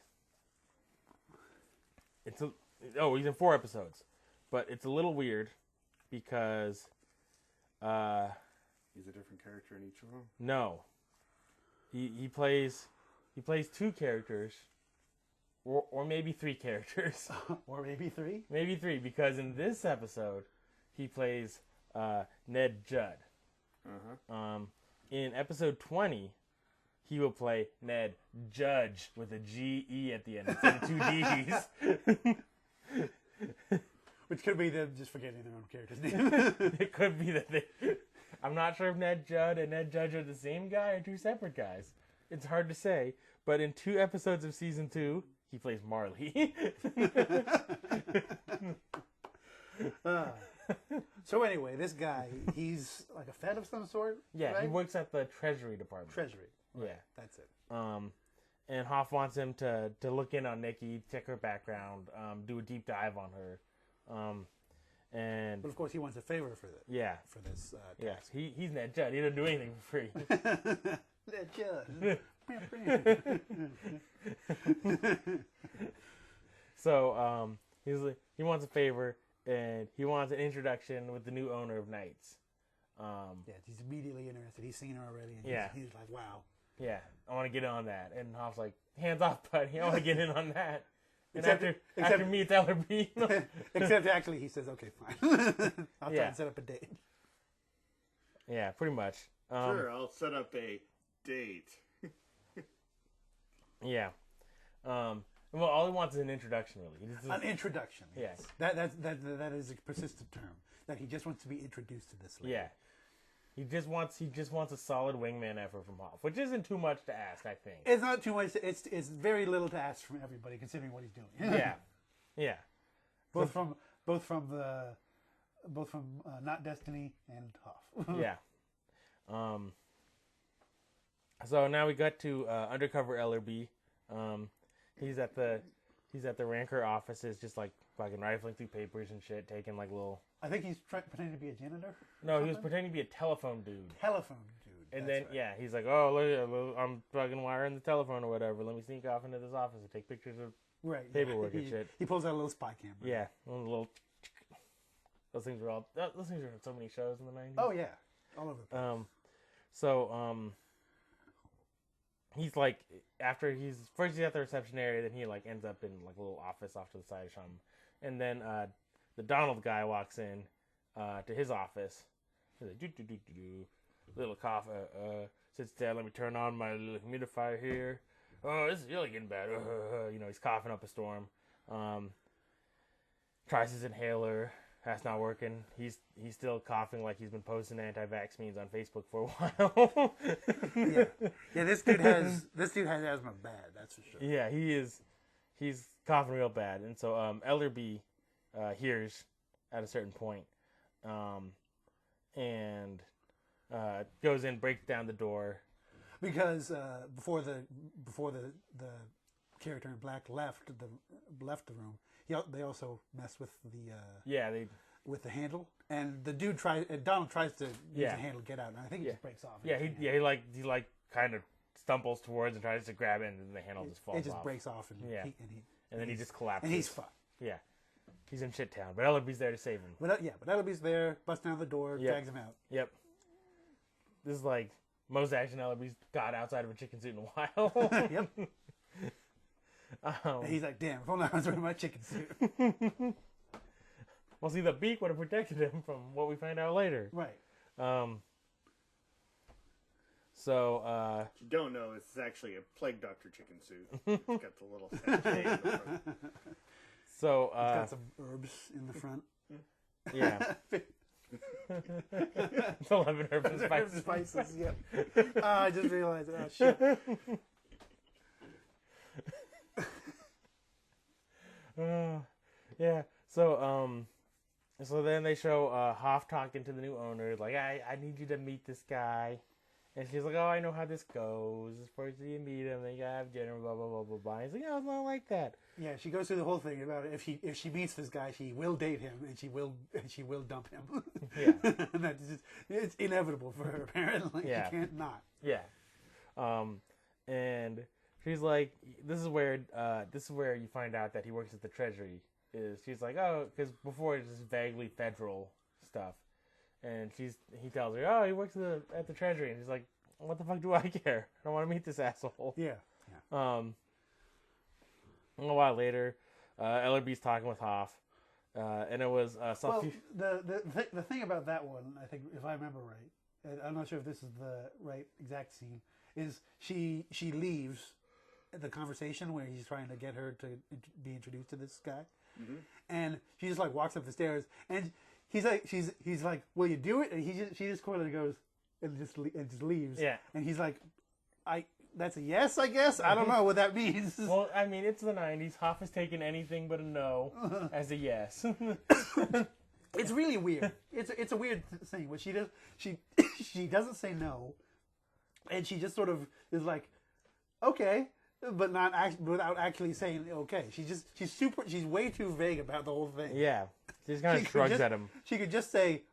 he's in 4 episodes. but it's a little weird because He's a different character in each of them. no, he plays two characters, or maybe three characters, Or maybe three. maybe three, because in this episode he plays Ned Judd. In episode 20, he will play Ned Judge with a G-E at the end instead of two D's. Which could be them just forgetting their own character's name. It could be that they... I'm not sure if Ned Judd and Ned Judge are the same guy or two separate guys. It's hard to say. But in 2 episodes of season 2, he plays Marley. So anyway, this guy, he's like a Fed of some sort. Yeah, right? he works at the Treasury Department. Treasury. Right. Yeah. That's it. And Hoff wants him to look in on Nikki, check her background, do a deep dive on her. And But of course, he wants a favor for this. yeah, For this yeah, task. he's Ned Judd. He doesn't do anything for free. Ned Judd. So he wants a favor, and he wants an introduction with the new owner of Knights. Yeah, he's immediately interested. He's seen her already, and Yeah. he's like, "Wow." Yeah, I want to get in on that. And Hoff's like, hands off, buddy. I want to get in on that. And Except- after me, it's Ellerby. Except actually, he says, "Okay, fine. I'll try Yeah. and set up a date." Yeah, pretty much. Sure, I'll set up a date. Yeah. Well, all he wants is an introduction, really. He just An introduction. Yes. That is a persistent term. That he just wants to be introduced to this lady. yeah. He just wants a solid wingman effort from Hoff, which isn't too much to ask, I think. It's not too much. It's very little to ask from everybody, considering what he's doing. Yeah. Yeah. both from Not Destiny and Hoff. Yeah. So now we got to undercover Ellerby. He's at the Ranker offices, just like fucking rifling through papers and shit, taking like little. I think he's pretending to be a janitor. No, he was pretending to be a telephone dude. Telephone dude. And that's then right. yeah, he's like, oh look, I'm fucking wiring the telephone or whatever. Let me sneak off into this office and take pictures of Right. paperwork and shit. He pulls out a little spy camera. Yeah, one little. Those things were in so many shows in the 90s. Oh yeah, all over the place. He's like, after he's at the reception area, then he like ends up in like a little office off to the side or something, and then the Donald guy walks in to his office. He's like, do little cough, sits down. Let me turn on my little humidifier here. Oh, this is really getting bad. He's coughing up a storm. Tries his inhaler. That's not working. He's still coughing like he's been posting anti-vax memes on Facebook for a while. Yeah. This dude has asthma bad. That's for sure. Yeah, he is. He's coughing real bad, and so Ellerby hears at a certain point, and goes in, breaks down the door. Because before the character in black left the room, they also messed with the with the handle, and the dude Donald tries to use the handle to get out, and I think he just breaks off. He kind of stumbles towards and tries to grab it, and then the handle just falls off. It just breaks off, and then he just collapses. and he's fucked. Yeah, he's in shit town, but Ellerby's there to save him. But Ellerby's there, busts down the door, drags him out. Yep. This is like most action Ellerby's got outside of a chicken suit in a while. Yep. And he's like, "Damn, if only I was wearing my chicken suit." Well, see, the beak would have protected him from what we find out later. Right. So, What you don't know, it's actually a Plague Doctor chicken suit. It's got the little sachet in the front. So, It's got some herbs in the front. Yeah. It's 11 herbs and spices. Spices, yep. I just realized, oh shit. Yeah. So then they show Hoff talking to the new owner, like, I need you to meet this guy. And she's like, oh, I know how this goes. First you meet him, then you gotta have dinner, blah, blah, blah, blah, blah. He's like, oh, it's not like that. Yeah, she goes through the whole thing about if she meets this guy, she will date him and she will dump him. Yeah. And it's inevitable for her, apparently. Yeah. She can't not. Yeah. And she's like, this is where you find out that he works at the Treasury. is she's like, oh, because before it's just vaguely federal stuff, and he tells her, oh, he works at the Treasury, and she's like, what the fuck do I care? I don't want to meet this asshole. Yeah. A while later, Ellerby's talking with Hoff, and it was the thing about that one, I think, if I remember right, I'm not sure if this is the right exact scene, is she leaves the conversation where he's trying to get her to be introduced to this guy, and she just like walks up the stairs, and he's like, will you do it? And she just quietly goes and just leaves. Yeah, and he's like, that's a yes, I guess. I don't know what that means. Well, I mean, it's the 90s. Hoff has taken anything but a no as a yes. It's really weird. It's a weird thing. But she doesn't say no, and she just sort of is like, okay, but without actually saying okay. She's way too vague about the whole thing. Yeah, she just kind of shrugs at him. She could just say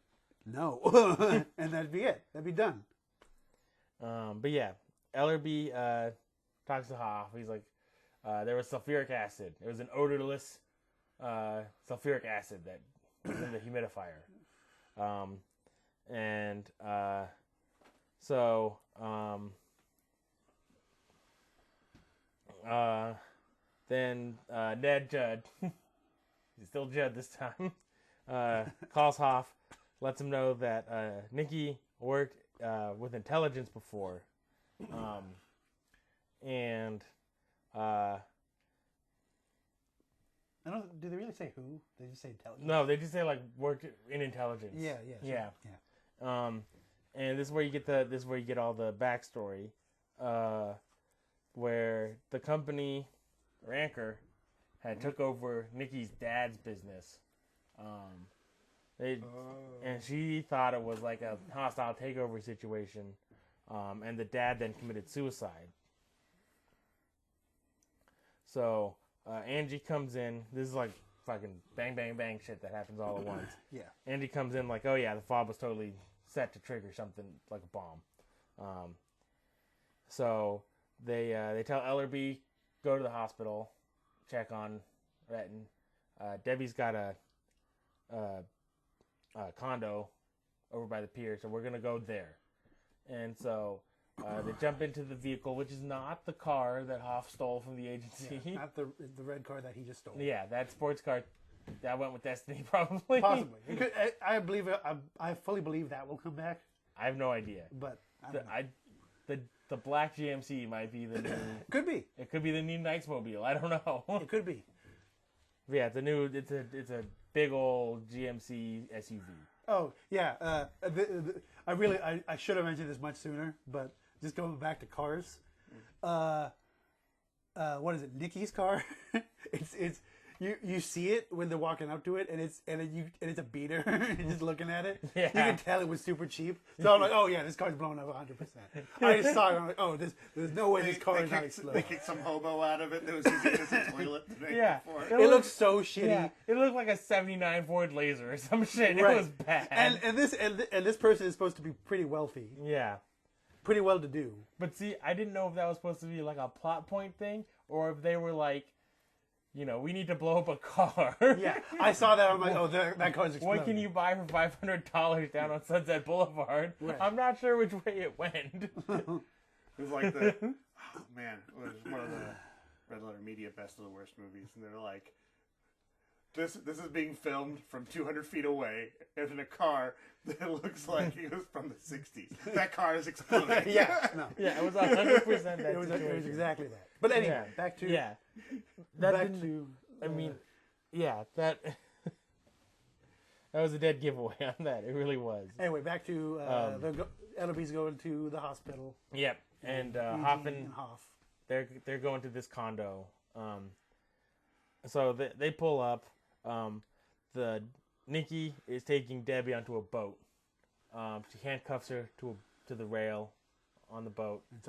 no, and that'd be it. That'd be done. But yeah. Ellerby talks to Hoff. He's like, there was sulfuric acid. It was an odorless sulfuric acid that was in the humidifier. Then Ned Judd, he's still Judd this time, calls Hoff, lets him know that Nikki worked with intelligence before. I don't. Do they really say who? They just say intelligence. No, they just say like worked in intelligence. Yeah. And this is where you get all the backstory, where the company or Anchor had took over Nikki's dad's business. And she thought it was like a hostile takeover situation. And the dad then committed suicide. So Angie comes in. This is like fucking bang, bang, bang shit that happens all at once. Yeah. Angie comes in like, oh yeah, the fob was totally set to trigger something like a bomb. So they tell Ellerby, go to the hospital, check on Retton. Debbie's got a condo over by the pier, so we're going to go there. And so they jump into the vehicle, which is not the car that Hoff stole from the agency. Yeah, not the red car that he just stole. Yeah, that sports car that went with Destiny, probably. Possibly. I fully believe that will come back. I have no idea. But I don't know. The black GMC might be the new. Could be. It could be the new Knightsmobile. I don't know. It could be. Yeah, it's a new. It's a big old GMC SUV. Oh yeah. I should have mentioned this much sooner, but just going back to cars. What is it? Nikki's car. it's you see it when they're walking up to it, and it's a beater. You're just looking at it. Yeah. You can tell it was super cheap. So I'm like, oh yeah, this car's blown up 100%. I just saw it. I'm like, oh, there's no way this car is not exploding. They kicked some hobo out of it that was using it as a toilet the day Yeah. before. It looks so shitty. Yeah, it looked like a '79 Ford Laser or some shit. Right. It was bad. And this person is supposed to be pretty wealthy, yeah. pretty well to do. But see, I didn't know if that was supposed to be like a plot point thing or if they were like, we need to blow up a car. Yeah, I saw that. I'm like, oh, that car's exploding. What can you buy for $500 down on Sunset Boulevard? Right. I'm not sure which way it went. It was like it was one of the Red Letter Media Best of the Worst movies, and they're like, this is being filmed from 200 feet away in a car that looks like it was from the 60s. That car is exploding. Yeah, no. Yeah, it was 100% that It was situation. exactly that. But anyway, back to I mean, yeah, that was a dead giveaway on that. It really was. Anyway, back to Ellerby's going to the hospital. Yep, and Hoff and they're going to this condo. So they pull up. The Nikki is taking Debbie onto a boat. She handcuffs her to the rail on the boat. And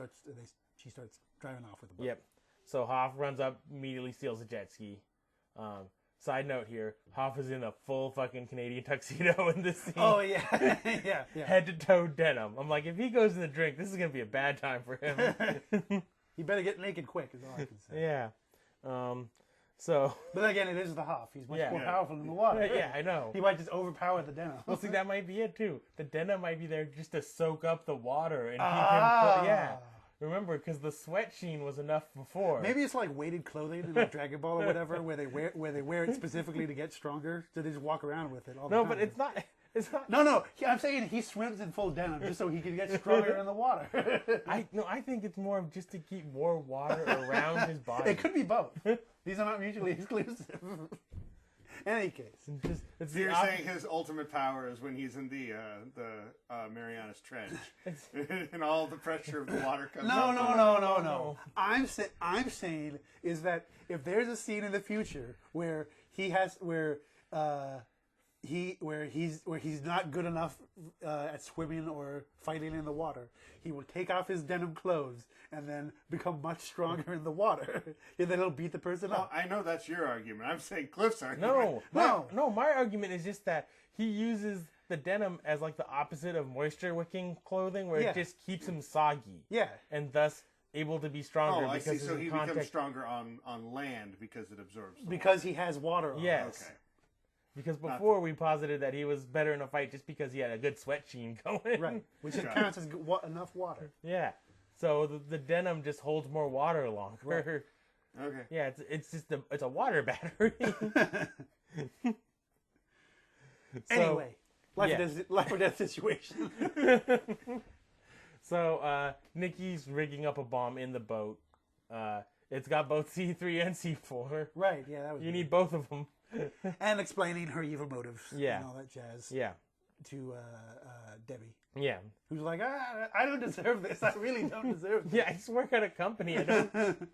she starts driving off with the boat. Yep. So Hoff runs up, immediately steals a jet ski. Side note here, Hoff is in a full fucking Canadian tuxedo in this scene. Oh, yeah. yeah. Head to toe denim. I'm like, if he goes in the drink, this is going to be a bad time for him. He better get naked quick is all I can say. Yeah. So But then again, it is the Hoff. He's much Yeah. more Yeah. powerful than the water. yeah, I know. He might just overpower the Denim. Well, see, that might be it too. The denim might be there just to soak up the water and keep Ah. him. Yeah, remember, because the sweat sheen was enough before. Maybe it's like weighted clothing in like Dragon Ball or whatever, where they wear it specifically to get stronger, so they just walk around with it all the No, time. but it's not. It's not. No. I'm saying he swims in full denim just so he can get stronger in the water. I think it's more of just to keep more water around his body. It could be both. These are not mutually exclusive. In any case. It's So the you're op- saying his ultimate power is when he's in the Marianas Trench, and all the pressure of the water comes. No. No. I'm saying is that if there's a scene in the future where he's not good enough at swimming or fighting in the water, he will take off his denim clothes and then become much stronger in the water, and then he'll beat the person Well, up. I know that's your argument. I'm saying Cliff's argument. No. My argument is just that he uses the denim as like the opposite of moisture-wicking clothing, where Yeah. it just keeps him soggy. Yeah. And thus able to be stronger Oh, I because see. So of he the contact. becomes stronger on land because it absorbs. The Because he has water on. Yes. Okay. Because before we posited that he was better in a fight just because he had a good sweat sheen going. Right. Which Got it. counts as enough water. Yeah. So the denim just holds more water longer. Right. Okay. Yeah, it's just it's a water battery. Anyway, life yeah. or death situation. So Nikki's rigging up a bomb in the boat. It's got both C3 and C4. Right. Yeah, that was. You weird. need both of them. And explaining her evil motives. Yeah. And all that jazz. Yeah. To Debbie, Yeah. who's like, I don't deserve this. I really don't deserve this. Yeah, I just work at a company. I'm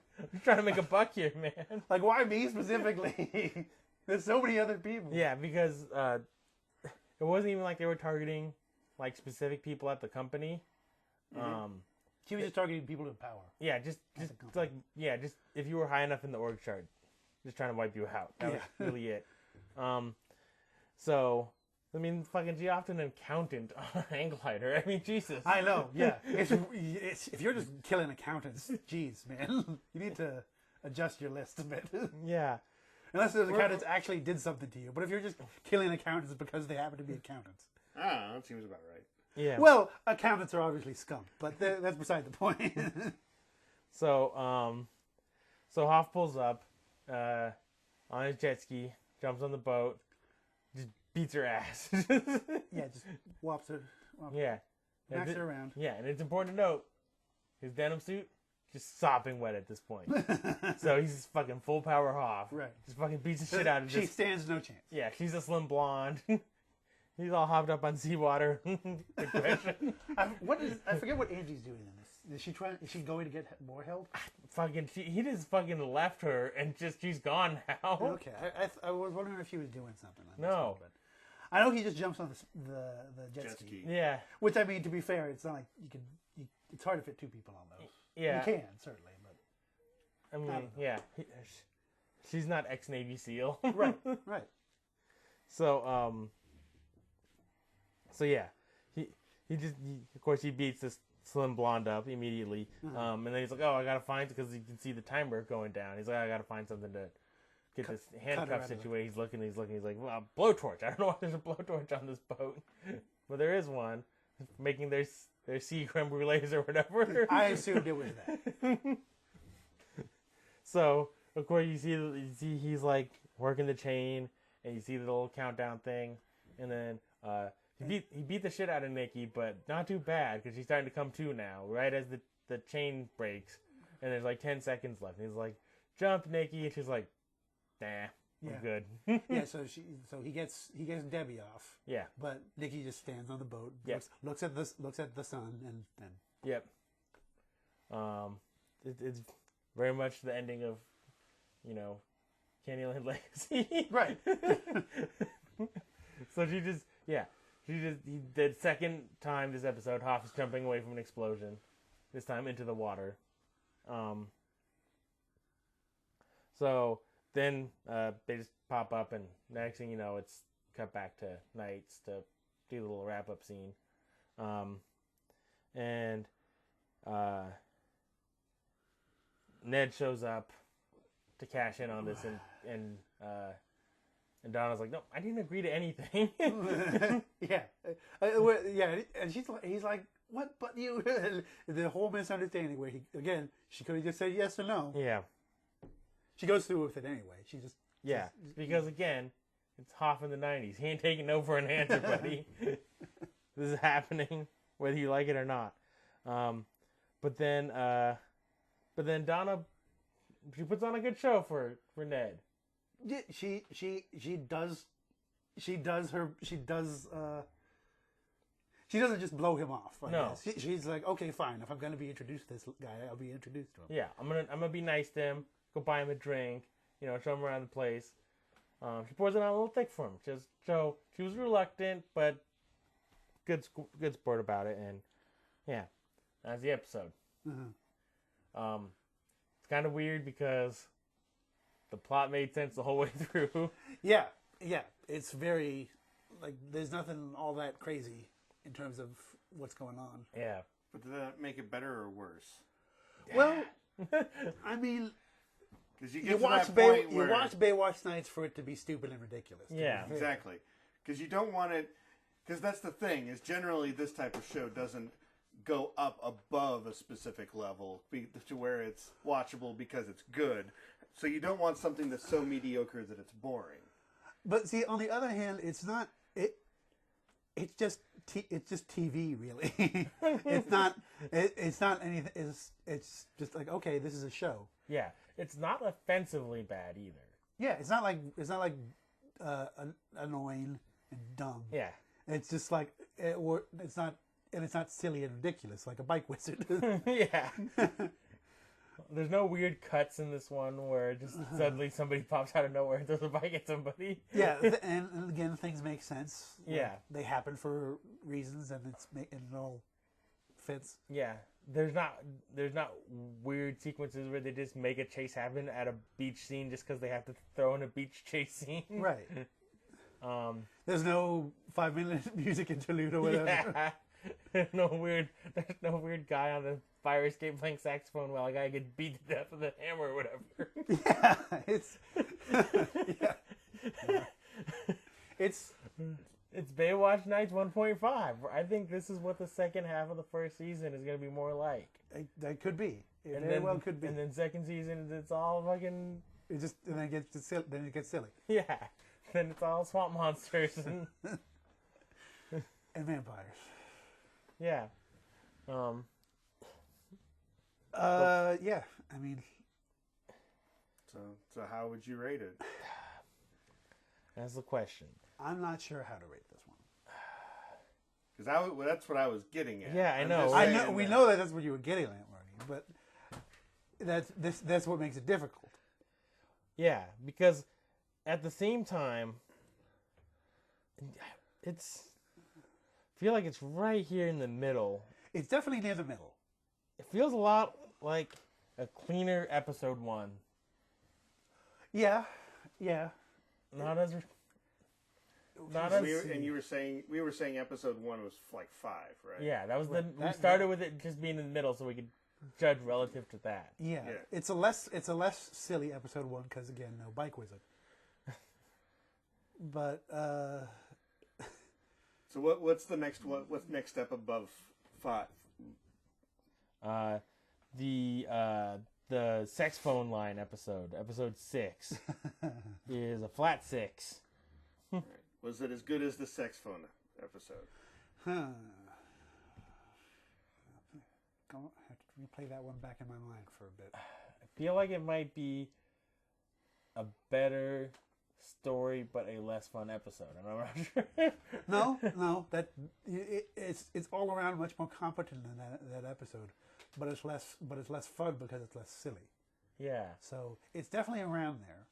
trying to make a buck here, man. Like, why me specifically? There's so many other people. Yeah, because it wasn't even like they were targeting like specific people at the company. She was just targeting people in power. Yeah, just like just if you were high enough in the org chart, just trying to wipe you out. That was really it. So I mean, fucking she often an accountant on a hang glider. I mean, Jesus. I know. Yeah. It's if you're just killing accountants, geez, man, you need to adjust your list a bit. Yeah. Unless those accountants actually did something to you. But if you're just killing accountants because they happen to be accountants. Ah, that seems about right. Yeah. Well, accountants are obviously scum, but that's beside the point. So Hoff pulls up on his jet ski, jumps on the boat, just beats her ass. Yeah, just whops her. Yeah. Knocks her around. Yeah, and it's important to note his denim suit just sopping wet at this point. So he's fucking full power Hoff. Right. Just fucking beats the shit out of She this. stands no chance. Yeah, she's a slim blonde. He's all hopped up on seawater. Aggression. I forget what Angie's doing in this. Is she going to get more help? He just fucking left her and she's gone now. Okay, I was wondering if she was doing something. On No. this one, but I know he just jumps on the jet ski. Yeah. Which, I mean, to be fair, it's not like you can. It's hard to fit two people on those. Yeah. You can certainly, but I mean, don't know. yeah. She's not ex-Navy SEAL. right. So, yeah. Of course, he beats this slim blonde up immediately. And then he's like, oh, I gotta find, because you can see the timer going down. He's like, I gotta find something to get this handcuff situation. He's looking. He's like, well, a blowtorch. I don't know why there's a blowtorch on this boat. But there is one. Making their sea creme brulees or whatever. I assumed it was that. So, of course, you see he's like working the chain, and you see the little countdown thing, and then he beat the shit out of Nikki, but not too bad because she's starting to come to now. Right as the chain breaks, and there's like 10 seconds left, and he's like, "Jump, Nikki," and she's like, "Nah, I'm good." Yeah, so he gets Debbie off. Yeah. But Nikki just stands on the boat, Yep. looks at the sun, and Yep. It's very much the ending of, Candyland Legacy. right. So the second time this episode, Hoff is jumping away from an explosion, this time into the water. So then they just pop up, and next thing you know, it's cut back to nights to do the little wrap-up scene. And Ned shows up to cash in on this, and Donna's like, no, I didn't agree to anything. Yeah, and he's like, what? But you, the whole misunderstanding where she could have just said yes or no. Yeah. She goes through with it anyway. She just Because again, it's Hoff in the 90s. He ain't taking no for an answer, buddy. This is happening, whether you like it or not. But then Donna, she puts on a good show for Ned. Yeah, she doesn't just blow him off. No. She's like, okay, fine. If I'm going to be introduced to this guy, I'll be introduced to him. Yeah, I'm gonna be nice to him. Go buy him a drink. Show him around the place. She pours it on a little thick for him. Just so she was reluctant, but good sport about it. And yeah, that's the episode. Mm-hmm. It's kind of weird because the plot made sense the whole way through. Yeah. It's very there's nothing all that crazy in terms of what's going on. Yeah. But did that make it better or worse? Well, I mean, because you watch Baywatch Nights for it to be stupid and ridiculous. Yeah, exactly. Because you don't want it. Because that's the thing is generally this type of show doesn't go up above a specific level to where it's watchable because it's good. So you don't want something that's so mediocre that it's boring. But see, on the other hand, it's not it. It's just TV, really. It's not anything. It's just like, okay, this is a show. Yeah, it's not offensively bad either. Yeah, it's not like annoying and dumb. Yeah, it's just like it's not silly and ridiculous like a bike wizard. Yeah. There's no weird cuts in this one where just suddenly somebody pops out of nowhere and throws a bike at somebody. Yeah, and again, things make sense. Yeah, they happen for reasons, and it all fits. Yeah, there's not weird sequences where they just make a chase happen at a beach scene just because they have to throw in a beach chase scene. Right. There's no 5-minute music interlude or whatever. Yeah. There's no weird guy on the fire escape playing saxophone while a guy gets beat to death with a hammer or whatever. Yeah, it's Baywatch Nights 1.5. I think this is what the second half of the first season is going to be more like. That could be. It and very then, well could be. And then second season, it's all fucking. It gets silly. Yeah. Then it's all swamp monsters and and vampires. Yeah. Yeah. I mean. So how would you rate it? That's the question. I'm not sure how to rate this one. Because that's what I was getting at. Yeah, I know. I know. We know that's what you were getting at, Marty. But that's what makes it difficult. Yeah, because at the same time, I feel like it's right here in the middle. It's definitely near the middle. It feels a lot like a cleaner episode 1. Yeah. Not as. We were saying episode 1 was like 5, right? Yeah, that was we started with it just being in the middle, so we could judge relative to that. Yeah. It's a less silly episode 1 because again, no bike wizard. But so what's the next one? What's next step above 5? The saxophone line episode 6, is a flat 6. Right. Was it as good as the saxophone episode? Have to replay that one back in my mind for a bit. I feel like it might be a better story, but a less fun episode. I'm not sure. No, it's all around much more competent than that episode, but it's less fun because it's less silly. Yeah. So it's definitely around there.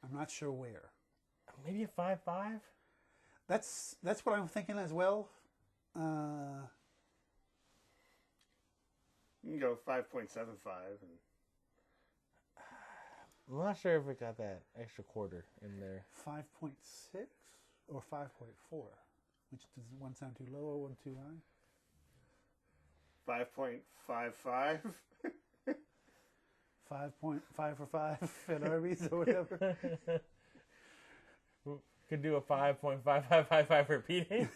I'm not sure where. Maybe a 5.5. That's what I'm thinking as well. You can go 5.75. I'm not sure if it got that extra quarter in there. 5.6 or 5.4? Which does one sound too low or one too high? 5.55. 5.5 for 5 at Arby's or whatever. Could do a 5.5555 repeating.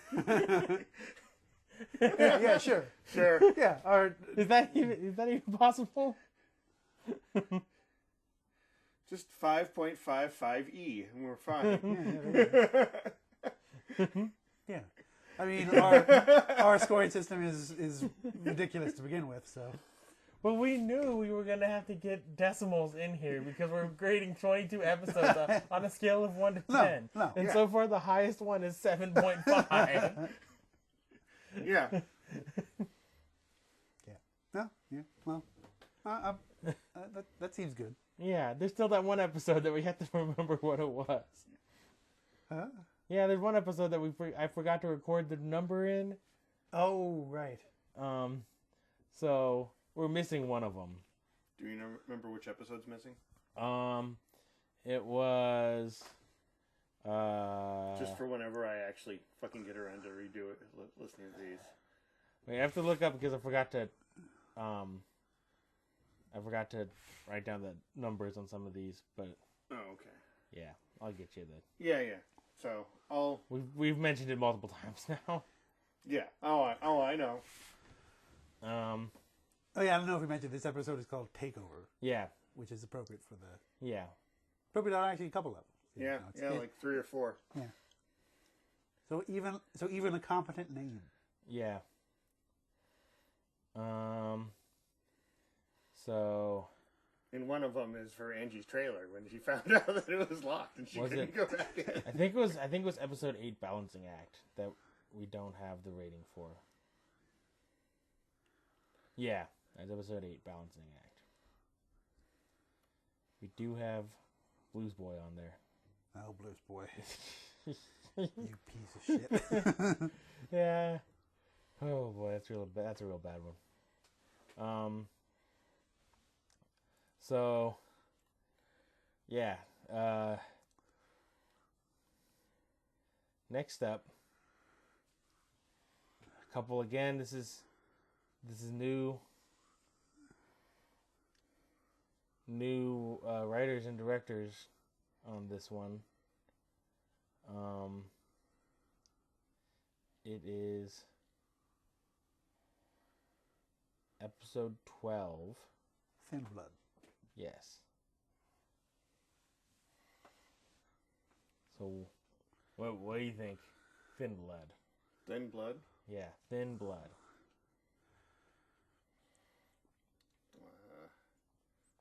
Yeah, sure. Sure. Yeah, or Is that even possible? Just 5.55E, and we're fine. yeah. I mean, our scoring system is ridiculous to begin with, so. Well, we knew we were going to have to get decimals in here because we're grading 22 episodes on a scale of 1 to 10. No, and yeah. so far, the highest one is 7.5. Yeah. Yeah. No, yeah. Well, that seems good. Yeah, there's still that one episode that we have to remember what it was. Huh? Yeah, there's one episode that I forgot to record the number in. Oh, right. So we're missing one of them. Do you remember which episode's missing? It was. Just for whenever I actually fucking get around to redo it, listening to these. Wait, I have to look up because I forgot to write down the numbers on some of these, but Oh, okay. yeah, I'll get you the. Yeah, yeah. So We've mentioned it multiple times now. yeah. I know. Oh, yeah, I don't know if we mentioned this episode is called Takeover, Yeah, which is appropriate for the. yeah. Appropriate on actually a couple levels. Yeah, You know, like 3 or 4. Yeah. So even a competent name. Yeah. So. And one of them is for Angie's trailer when she found out that it was locked and she couldn't go back in. I think it was episode 8, Balancing Act, that we don't have the rating for. Yeah, that's episode 8, Balancing Act. We do have Blues Boy on there. Oh, Blues Boy. You piece of shit. Yeah. Oh boy, that's a real bad one. So yeah. Next up, a couple again. This is new writers and directors on this one. It is episode 12. Thin Blood. Yes. So, what do you think? Thin Blood. Thin Blood? Yeah, Thin Blood.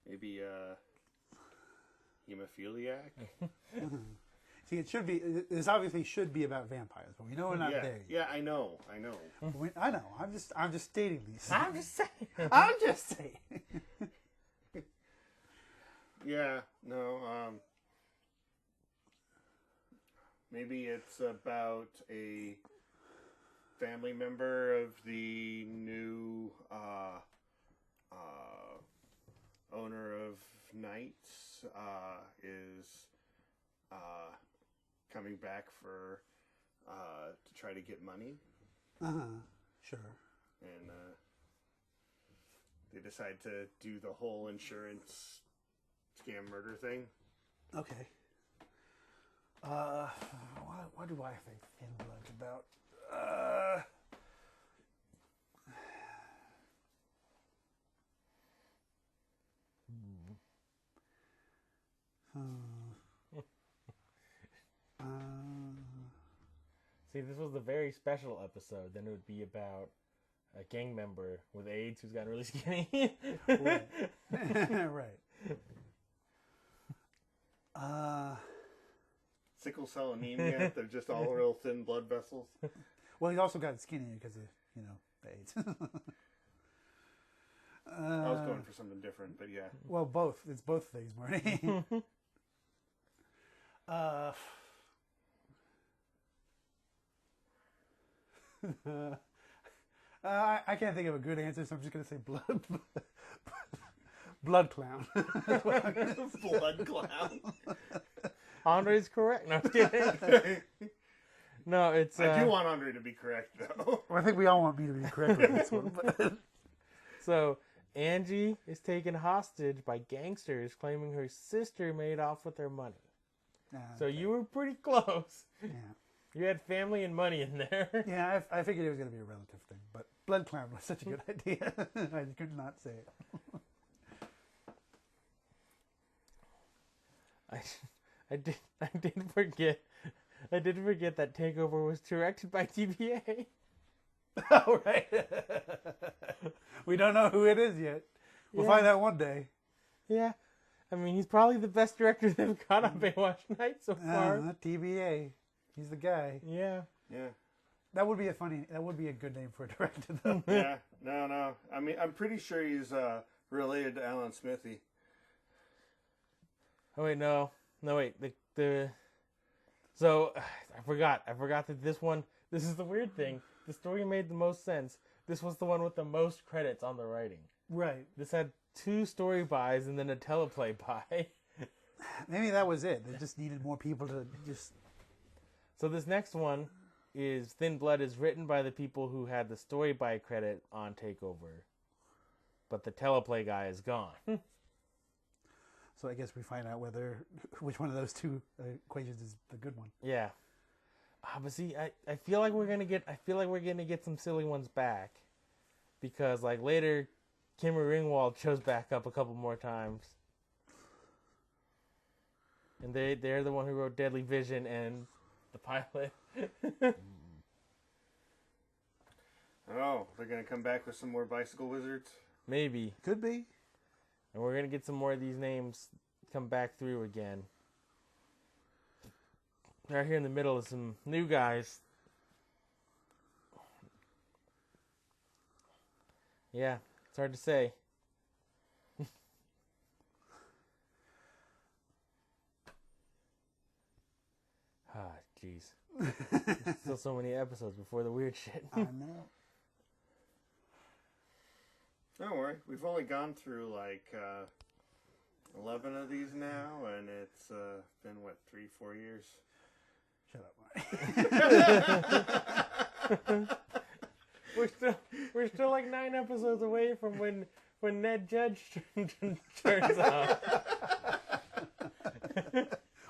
Maybe hemophiliac? See, it should be. This obviously should be about vampires, but we know we're not there yet. Yeah, I know. I know. I'm just stating these. I'm just saying. I'm just saying. Yeah, no, maybe it's about a family member of the new owner of Knights is coming back for to try to get money. Sure. And they decide to do the whole insurance scam murder thing. Okay. What do I think Thin Blood's about? See, this was a very special episode. Then it would be about a gang member with AIDS who's gotten really skinny. Right. Right. Sickle cell anemia. They're just all real thin blood vessels. Well, he's also got skinny because of AIDS. I was going for something different, but yeah. Well, both. It's both things, Marty. I can't think of a good answer, so I'm just going to say blood clown. Blood clown. Andre's correct. No, I'm kidding. No, it's. I do want Andre to be correct, though. Well, I think we all want me to be correct with this one. But. So Angie is taken hostage by gangsters claiming her sister made off with her money. So you were pretty close. Yeah. You had family and money in there. Yeah, I figured it was going to be a relative thing, but Blood Clown was such a good idea. I could not say it. I did forget that Takeover was directed by TBA. Oh, right. We don't know who it is yet. We'll find out one day. Yeah. I mean, he's probably the best director they've got on Baywatch Night so far. TBA. He's the guy. Yeah. Yeah. That would be a good name for a director, though. Yeah. No. I mean, I'm pretty sure he's related to Alan Smithy. Oh wait, no, wait. So I forgot that this is the weird thing. The story made the most sense. This was the one with the most credits on the writing. Right. This had 2 story buys and then a teleplay buy. Maybe that was it. They just needed more people to just... So this next one is Thin Blood is written by the people who had the story buy credit on Takeover. But the teleplay guy is gone. So I guess we find out which one of those 2 equations is the good one. Yeah. But see, I feel like we're gonna get some silly ones back. Because like later Kimmer Ringwald shows back up a couple more times. And they're the one who wrote Deadly Vision and the pilot. Oh, they're going to come back with some more bicycle wizards? Maybe. Could be. And we're going to get some more of these names come back through again. Right here in the middle is some new guys. Yeah, it's hard to say. Jeez. Still so many episodes before the weird shit. I know. Don't worry. We've only gone through like 11 of these now, and it's been, 3-4 years? Shut up, Marty. We're still like 9 episodes away from when Ned Judge turns up.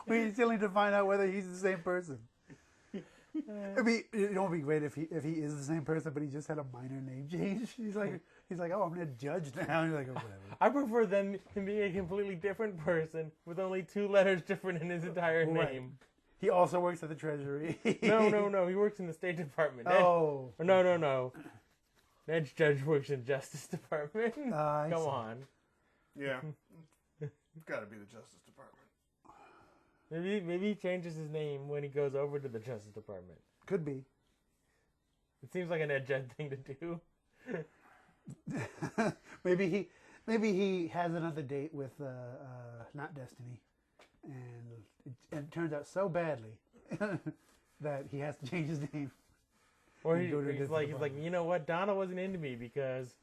We still need to find out whether he's the same person. It'd be great if he is the same person, but he just had a minor name change. He's like, oh, I'm Ned Judge now. And you're like, oh, whatever. I prefer him being a completely different person with only 2 letters different in his entire name. He also works at the Treasury. No. He works in the State Department. No. Ned Judge works in Justice Department. Come on. Yeah. It's got to be the Justice Department. Maybe he changes his name when he goes over to the Justice Department. Could be. It seems like an Ed Judd thing to do. Maybe he has another date with not Destiny, and it turns out so badly that he has to change his name. Or he's like, you know what? Donna wasn't into me because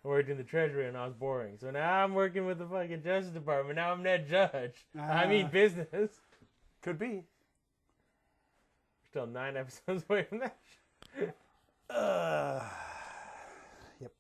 I worked in the Treasury and I was boring. So now I'm working with the fucking Justice Department. Now I'm Ned Judge. I mean business. Could be. We're still 9 episodes away from that. Yep.